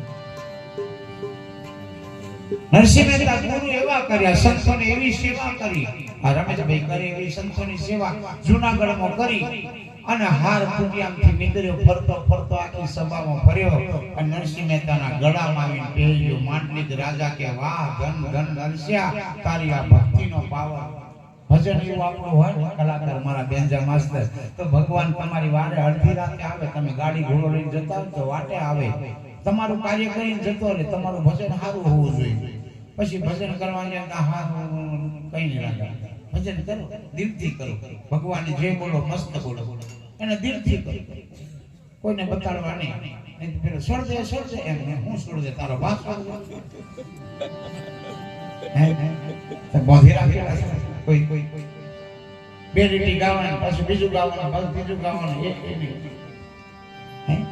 નરસિંહ મહેતા ગુરુ એવા કર્યા, સંતોને એવી સેવા કરી. આ રમેશભાઈ કરે એવી સંતોની સેવા જૂનાગઢમાં કરી અને હાર કુટિયામથી નીકળ્યો, ફરતો ફરતો આખી સભામાં ફર્યો અને નરસિંહ મહેતાના ગળામાં આવીને બેહ્યો. માંડલિક રાજા કે વાહ ધન ધન નરસિંહ, તારી આ ભક્તિનો પાવર. ભજન એવું આપણું હોય ને કલાકાર મારા બેન્જા માસ્ટર, તો ભગવાન તમારી વારે અડધી રાતે આવે. તમે ગાડી ઘોડો લઈને જતા હોય તો વાટે આવે, તમારું કાર્ય કરીને જતો રહે. તમારું ભજન સારું હોવું જોઈએ. પછી ભજન કરવાની કઈ નહીં રાખે. ભજન કરો, દિલથી કરો. ભગવાન જે બોલો મસ્ત બોલો, એને દિલથી કરો. કોઈને બતાડવા નહીં. પેલો છોડ દે એમ હું છોડ દે તારો બાપ બાંધી રાખેલા છે. કોઈ બે લીટી ગાવાની, પાછું બીજું ગાવાનું, પાછું ત્રીજું ગાવાનું.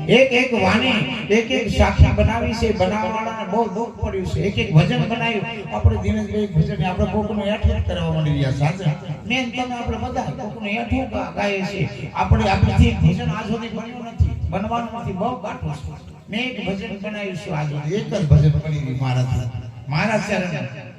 એક એક વાણી એક એક સાક્ષી બનાવી છે. બનાવવાવાળાને બહુ દુઃખ પડ્યું છે. એક એક ભજન બનાવ્યું. આપણે દિનેશભાઈ ભજન આપણે કોકનું હેઠું કરવા માંડી રહ્યા સાચા. મેં તમે આપણે બધા કોકનું હેઠું ગાઈએ છીએ. આપણીથી ભજન આજ સુધી બન્યું નથી, બનવાનું નથી, બહુ કાઠું છે. મેં એક ભજન બનાવ્યું છું આજ સુધી, એક જ ભજન બની મારા ચરણ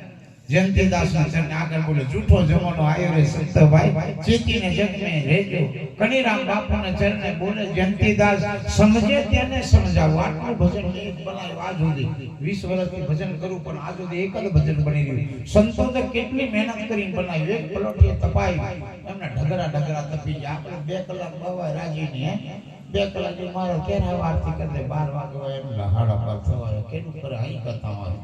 જયંતીદાસ ના ચરણ આગળ બોલે જૂઠો જમાનો આવ્યો રે સંતભાઈ, ચેતીને જગમે રહેજો. કનીરામ બાપુના ચરણે બોલે જયંતીદાસ, સમજે તેને સમજાવો. આટલું ભજન એક બનાવ્યું આજ સુધી. 20 વર્ષથી ભજન કરું પણ આજ સુધી એક જ ભજન બની રહ્યું. સંતો તો કેટલી મહેનત કરીને બનાવ્યું. એક પલોટીએ તપાયું, એમને ઢગરા તપી ગયા. આપણે 2 કલાક બવાય રાજીને 2 કલાક મારો કેરા વારથી કરે 12 વાગે હોય એમ હાડા પર થવાય કેનું કરે અહીં કરતા હોય.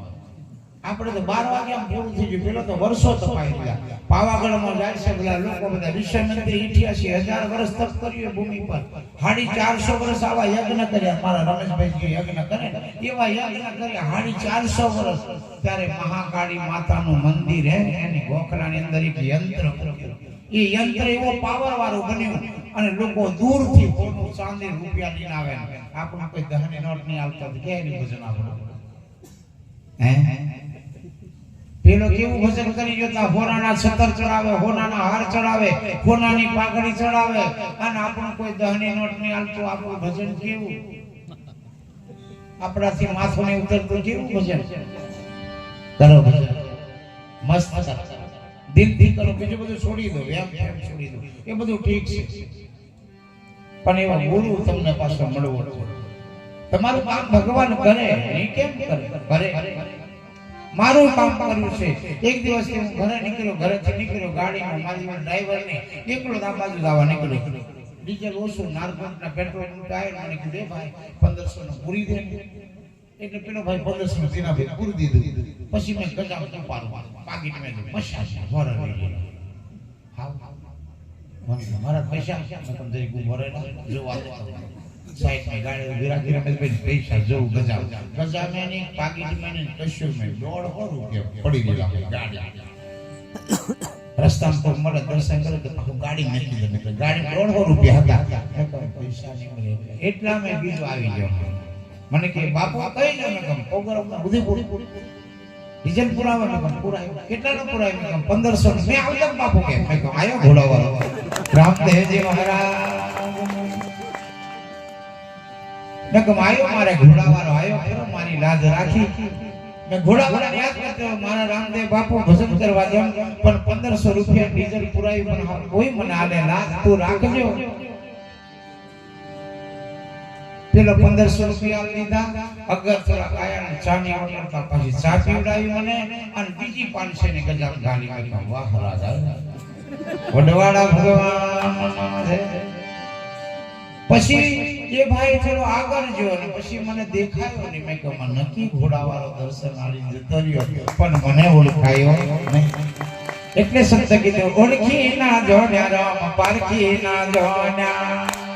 આપણે તો 12 વાગે આમ પૂરું થઈ ગયું. પેલો તો વર્ષો તપાઈ ગયા. પાવાગઢમાં જાય છે બધા લોકો, બધા ઋષિમંત્રી 88,000 વર્ષ તપ કર્યું ભૂમિ પર. 450 વર્ષ આવા યજ્ઞ કર્યા. મારા રમેશભાઈ યજ્ઞ કરે એવા યજ્ઞ કર્યા 450 વર્ષ. ત્યારે મહાકાળી માતાનું મંદિર હે, એની ગોખલાની અંદર એક યંત્ર કર્યું. એ યંત્ર એવો પાવર વાળું બન્યું અને લોકો દૂરથી સોનું ચાંદી રૂપિયા લઈને આવે. આપણું કોઈ દહની નોટ નહીં આવતા કે એની ભજન આપણું પેલો કેવું ભજન કરી જતા. હોનાના છતર ચડાવે, હોનાના હાર ચડાવે, હોનાની પાઘડી ચડાવે, અને આપણું કોઈ દહની નોટ નહીં આવતું. આપણું ભજન કેવું આપણાથી માથું નહીં ઉતરતું. કેવું ભજન કરો, ભજન મસ્ત દિલથી કરો. બીજું બધું છોડી દો, એમ છોડી દો, એ બધું ઠીક છે. પણ એવા ગુરુ તમને પાછો મળવો. તમારું કામ ભગવાન કરે, એ કેમ કરે? મારું કામ કર્યું છે. એક દિવસ હું ઘરેથી નીકળ્યો ગાડીમાં, મારી ડ્રાઈવર ને એકલો આ બાજુ જવા નીકળ્યો. ડીઝલ ઓછું, નારકોટના પેટ્રોલ નું ટાયર મને કીધું ભાઈ 1500 નું પૂરી દે. એટલે પેલો ભાઈ 1500 નું દીના ભાઈ પૂરી દીધું. પછી મેં ગજામ ઉપાડું પાકીટ મેં પૈસા ભરે લઈ હા મારા પૈસા મેં જઈ ભરે જોવા સાઈડ में गाड़ी गिरा में पैसा जो गजा में नहीं पाकिट में नहीं कशो में 150 रुपया पड़ी गया गाड़ी रस्ता में तो मरे दर्शन करे तो गाड़ी नाखी दे तो गाड़ी 150 रुपया હતા પૈસા નહીં મળે એટલા મે બીજો આવી ગયો. મને કે બાપુ કઈ ને મે કમ પ્રોગ્રામ બધી પૂરી ડીઝલ પુરાવા મે કમ પુરાય કેટલાનો પુરાય મે કમ 1500 મે આવજો બાપુ કે મે કમ આયો ઘોડાવાળો રામદેવજી મહારાજ મેં કમાયો મારે ઘોડાવાળો આવ્યો ખરો મારી લાજ રાખી. મેં ઘોડાવાળાને યાદ કરતો મારા રામદેવ બાપુ ભજન કરવા જેમ પણ 1500 રૂપિયા ડીઝલ પુરાયું પણ કોઈ મને આલે લાજ તું રાખજો. પેલો 1500 રૂપિયા લીધા અગર થોડા કાયા ચાની ઓર્ડર પછી ચા પીવડાવી મને અને બીજી 500 ની ગજામ ગાલી કરી. વાહ રાજા વડવાડા ભગવાન છે. પછી એ ભાઈ ચલો આગળ જો અને પછી મને દેખાયો ને મેં કહ્યું નક્કી ઘોડાવાળો દર્શન આલી જતો રહ્યો પણ મને ઓળખાયો નહીં. એટલે સંત કીધું ઓળખી ના જોડ્યા રામ પારખી ના જોડ્યા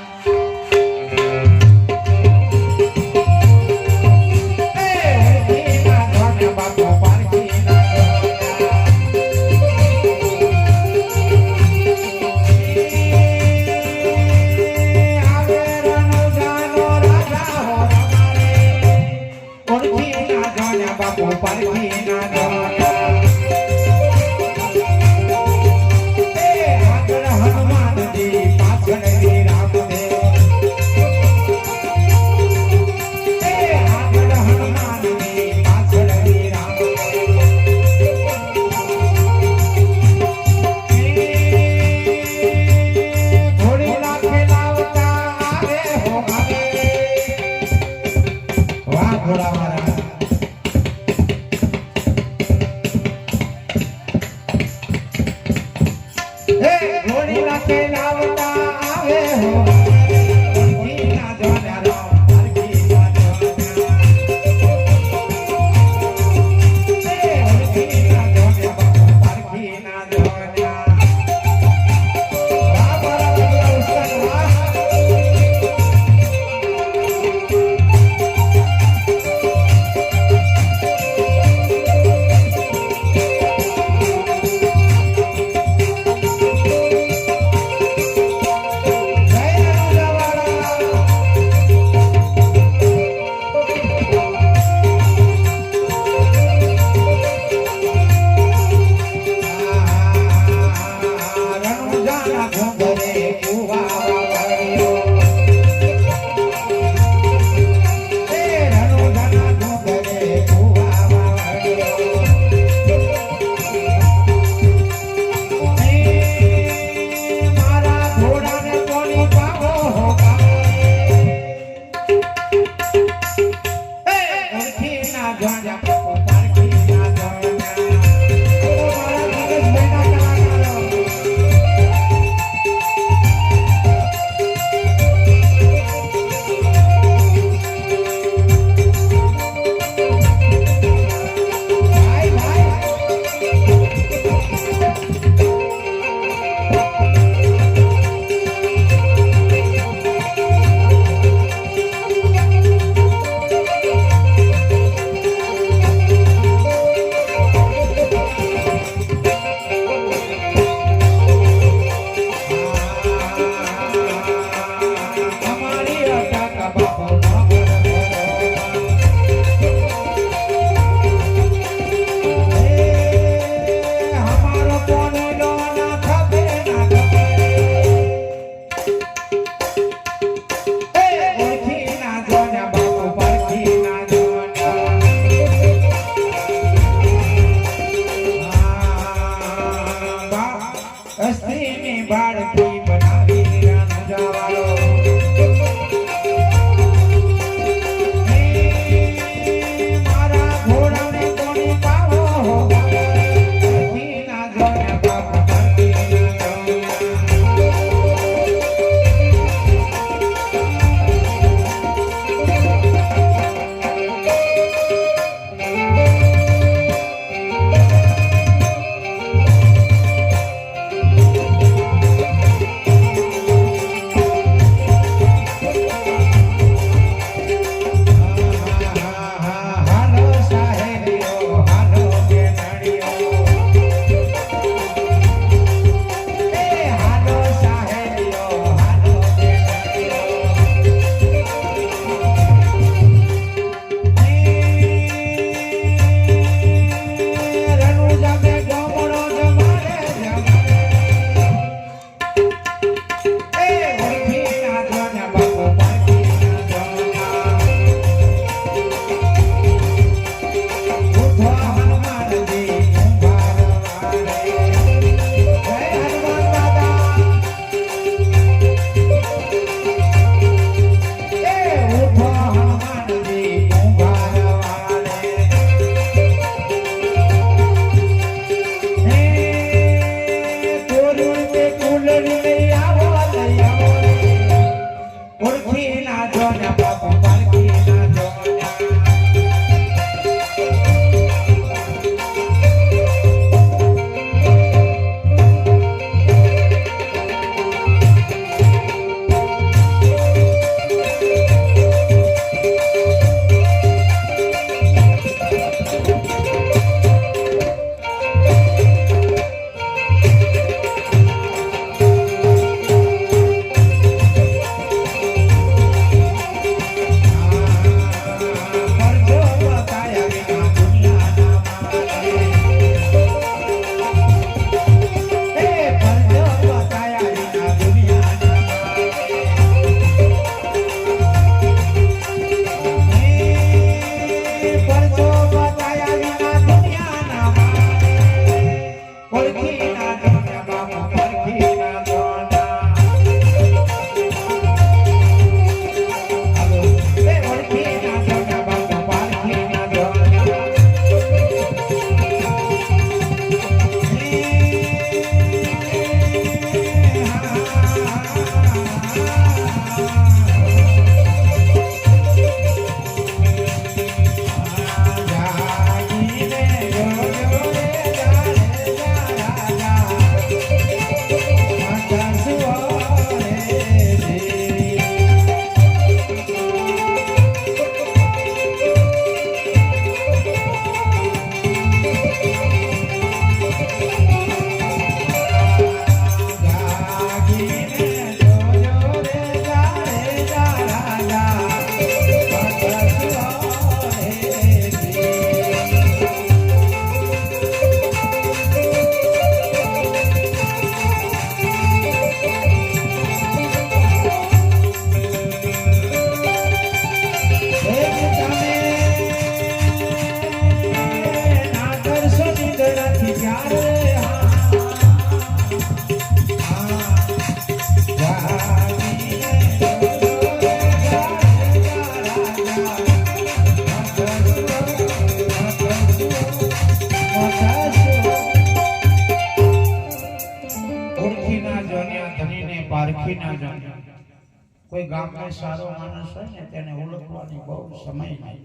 કોઈ ગામમાં સારો માણસ હોય ને તેને ઓળખવાની બહુ સમય નહીં.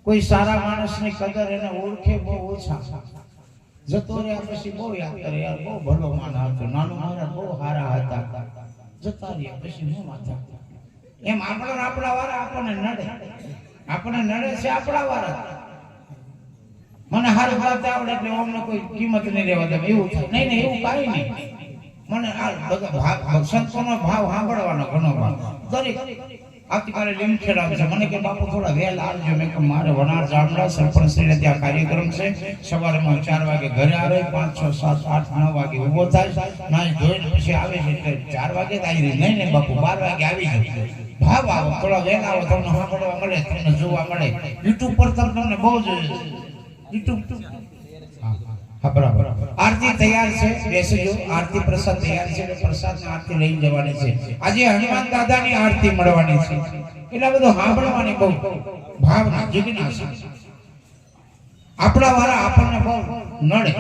કોઈ સારા માણસની કદર એને ઓળખે બહુ ઓછા. જતો રહ્યા પછી બહુ યાદ કરે, યાર બહુ ભલો માણસ હતો, નાનું માણસ બહુ સારા હતા. જતા રહ્યા પછી હું માથા. એમ આપણા વાળા આપણને નડે, આપણને નડે છે આપણા વાળા. મને હારું વાત આવડે એટલે અમને કોઈ કિંમત નહીં રહેવા દે એવું થાય. નહીં નહીં એવું કાંઈ નહીં. મને આ બધા સંતોનો ભાવ સાંભળવાનો ઘણો ભાવ. દરેક આવતીકાલે લીમખેડા છે, મને કે બાપુ થોડા વહેલા આવજો. મેં કે મારે વનાર જામડા સરપંચ શ્રીને ત્યાં કાર્યક્રમ છે. સવારમાં 4 વાગે ઘરે આવે, 5, 6, 7, 8, 9 વાગે ઊભો થાય, નાઈ ધોઈને પછી આવે છે એટલે 4 વાગે જ આવી રહી. નહીં નહીં બાપુ 12 વાગે આવી જાય. ભાવ આવો થોડા વહેલા આવો, તમને સાંભળવા મળે, તમને જોવા મળે. યુટ્યુબ પર તમને બહુ જોઈએ. યુટ્યુબ હા બરાબર. આરતી તૈયાર છે, બેસજો. આરતી પ્રસાદ તૈયાર છે, પ્રસાદ ને આરતી લઈ જવાની છે. આજે હનુમાન દાદાની આરતી મળવાની છે. એટલા બધું સાંભળવાની બહુ ભાવના જિજ્ઞાસા. આપણા વાળા આપણને બહુ નડે,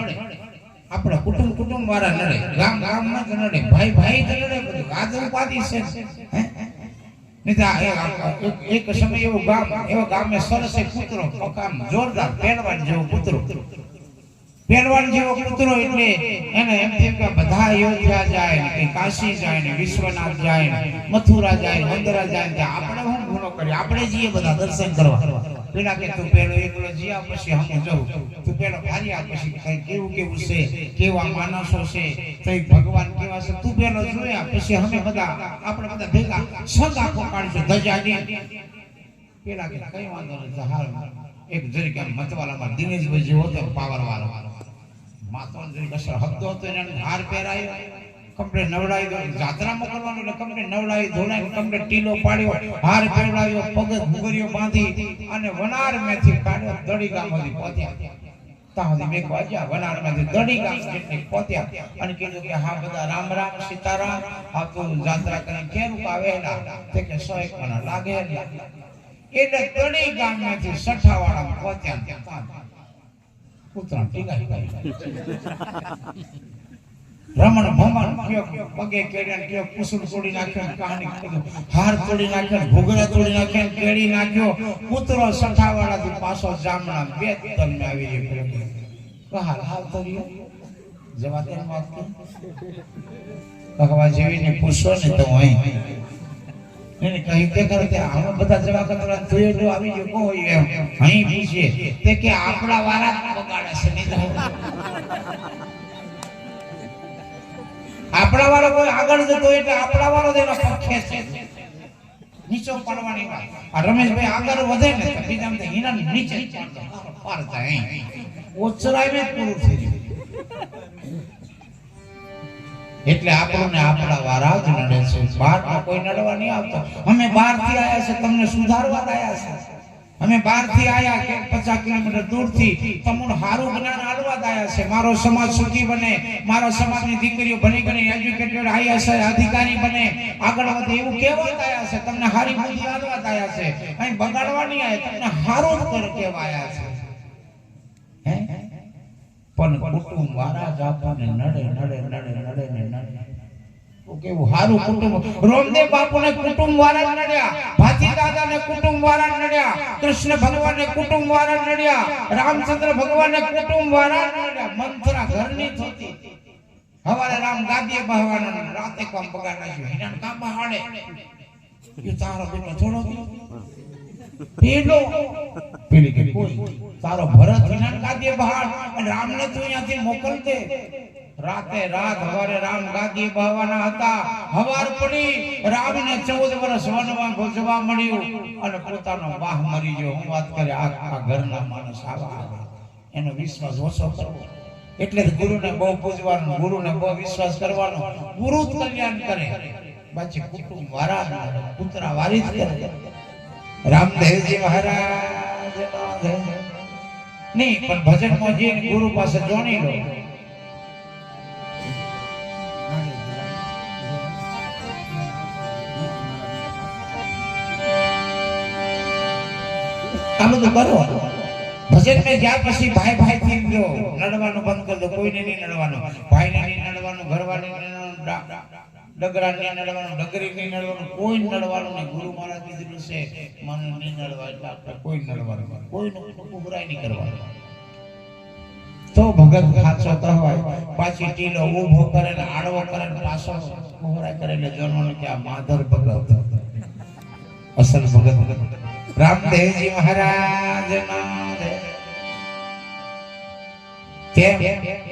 આપણા કુટુંબ વાળા નડે, ગામમાં જ નડે, ભાઈ જ નડે. બધું આજ ઉપાધિ છે. એક સમય એવો ગામે સરસ એક કૂતરો, જોરદાર પહેલવાન જેવો કૂતરો, પહેલવાન જેવો કૂતરો. એટલે એને એમ થયું કે બધા અયોધ્યા જાય ને, કાશી જાય ને, વિશ્વનાથ જાય ને, મથુરા જાય ને, વંદરા જાય ને, આપણે શું ગુનો કરીએ? આપણે જઈએ બધા દર્શન કરવા. પેલા કે તું પેલો એકલો જીયા, પછી હું જઉં. તું પેલો ફાર્યા, પછી કઈ કેવું છે, કેવા માણસો છે, કઈ ભગવાન કેવા છે, તું પેલો જોયા, પછી અમે બધા આપણે બધા ભેગા સગા પકડશું ધજાની. પેલા કે કઈ વાંધો નથી, હાલ એક જરીક મતવાલામાં દિનેશભાઈ જેવો હતો, પાવર વાળો માતો જરીક અસર હપ્તો હતો, એને હાર પહેરાયો, કમ્પ્લેટ નવડાવી દો. જાત્રા મોકલવાનું એટલે કમ્પ્લેટ નવડાવી ધોલાવી, કમ્પ્લેટ ટીલો પાડ્યો, હાર પહેરાવ્યો, પગે ઘૂઘરીઓ બાંધી અને વનાર મેથી કાઢ્યો. દડી ગામ સુધી પહોંચ્યા. ત્યાં સુધી મેં વાગ્યા વનાર માંથી દડી ગામ જેટલી પહોંચ્યા અને કીધું કે હા બધા રામ રામ સીતારામ, આ તો જાત્રા કરીને કેમ આવેલા? તે કે 101 મણા લાગે. એટલે દડી ગામ માંથી સઠાવાળા પહોંચ્યા. કૂતરા ટીંગાઈ રમણ ભમણ કયો પગે કેડ્યા, કયો કુસુમ તોડી નાખ્યો, કહાની હાર તોડી નાખ્યો, ઘૂઘરા તોડી નાખ્યા, કેડી નાખ્યો. કૂતરો સઠાવાળાથી પાછો જામણા 2 તલમે આવી ગયો. કહાર હાલ તો રહ્યો જવા દે વાત કે ભગવા જેવીને પૂછો ને તો અહીં એને કહી તે કરતે આમ બધા જવા કરતા તું એટલું આવી ગયો કો એમ અહીં પૂછીએ તે કે આપણા વાળા બગાડે છે નહીં. આપણા વાળો કોઈ આગળ જતો એટલે આપણા વાળો તેનો પક્ષે છે, નીચો પડવાની વાત. આ રમેશભાઈ આગળ વધે ને તો બીજા ને હીરા નીચે પાર જાય, ઓછરાઈને પૂરું થઈ ગયું. એટલે આપણને આપણા વાળા જ નડે છે, બહાર કોઈ નડવા નહીં આવતો. અમે બહાર થી આયા છે, તમને સુધારવા આયા છે. અમે બહાર થી આયા કે 50 કિલોમીટર દૂર થી તમને સારું જ્ઞાન આલવા આયા છે. મારો સમાજ સુખી બને, મારો સમાજની દીકરીઓ ભણી ગણી એજ્યુકેટેડ આયા છે, અધિકારી બને, આગળ વધે એવું કહેવા આયા છે. તમને સારી બુદ્ધિ આલવા આયા છે, અહીં બગાડવા નહીં આયા, તમને સારું જ કહેવા આયા છે. પણ કુટુંબ વાળા જ આપણને નડે. કેવું સારું કુટુંબ. રોમદેવ બાપુને કુટુંબ વાળા નડ્યા, ભાતી દાદાને કુટુંબ વાળા નડ્યા, કૃષ્ણ ભગવાનને કુટુંબ વાળા નડ્યા, રામચંદ્ર ભગવાનને કુટુંબ વાળા નડ્યા. મંથરા ઘરની થતી, હવારે રામ ગાદીએ બહવાના, રાતે કામ બગાડ નાખ્યો, હિના કામ બહાડે. એ તારો બેટો થોડો પેલો પેલી કે કોઈ તારો ભરત હિના ગાદીએ બહાડ અને રામને તું અહીંયાથી મોકલ દે. રાતે રાત હવારે રામ ગાદી બહવાના હતા. હવાર પડી રામને 14 વર્ષ વનમાં ભોજવા મળ્યું અને પોતાનો બાહ મરી ગયો. હું વાત કરે આ ઘરના માણસ આવા એનો વિશ્વાસ ઓછો કરવો. એટલે ગુરુને બહુ પૂજવાનું, ગુરુને બહુ વિશ્વાસ કરવાનો. ગુરુ જ કલ્યાણ કરે, બાકી કુટુંબ વાળા પુત્રા વારી જ કરે. રામદેવજી મહારાજ નહીં પણ ભજનમાં જઈને ગુરુ પાસે જોણી લો. આ બધું કરો. ભજન મેં જ્યાં પછી ભાઈ થી ગયો નડવાનું બંધ કરી દો. કોઈને નહીં નડવાનું, ભાઈને નહીં નડવાનું, ઘરવાળીને ડગરા નહીં નડવાનું, ડગરી નહીં નડવાનું, કોઈ નડવાનું નહીં. ગુરુ મહારાજ કીધું છે મને નહીં નડવા, એટલે આપણે કોઈ નડવાનું નહીં, કોઈનું બુરાઈ નહીં કરવાનું. તો ભગત સાચો કહેવાય. પાછી ટીલો ઊભો કરે ને આડવો કરે ને પાછો બુરાઈ કરે એટલે જોવાનું કે આ માધર ભગત અસલ ભગત રામદેવજી મહારાજના કેમ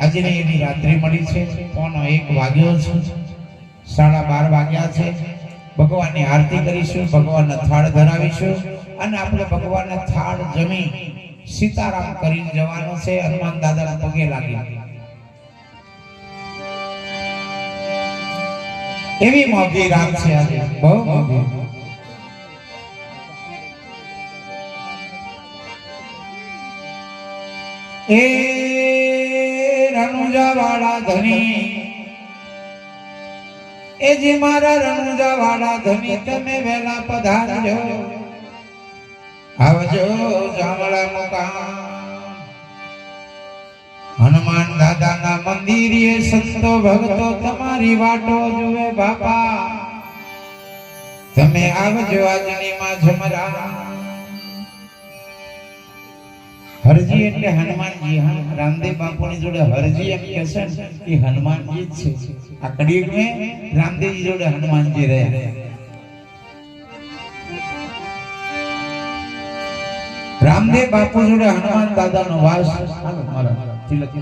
આજની એની રાત્રિ મળી છે. 1 વાગ્યો છે, 12:30 વાગ્યા છે. ભગવાનની આરતી કરીશું, ભગવાનના થાળ ધરાવીશું અને આપણે ભગવાનના થાળ જમી સીતારામ કરીને જવાનું છે. હનુમાન દાદાના પગે લાગી એવી મોગી રાત છે આજે, બહુ મોગી. એ રણુજા વાળા ધની, એ જે મારા રણુજા વાળા ધની, તમે વેલા પધારજો, આવજો જામળા મુકામ. હનુમાન દાદાના મંદિરે સંતો ભક્તો તમારી વાટો જુએ બાપા, તમે આવજો આજની માં જમરા. હરજી એટલે હનુમાનજી. હા, રામદેવ બાપુની જોડે હરજી એમ કહે છે ને, એ હનુમાનજી જ છે. આ કડીયુગમાં રામદેવજી જોડે હનુમાનજી રહ્યા. રામદેવ બાપુ જોડે હનુમાન દાદાનો વાસ. હાલો મારા તિલક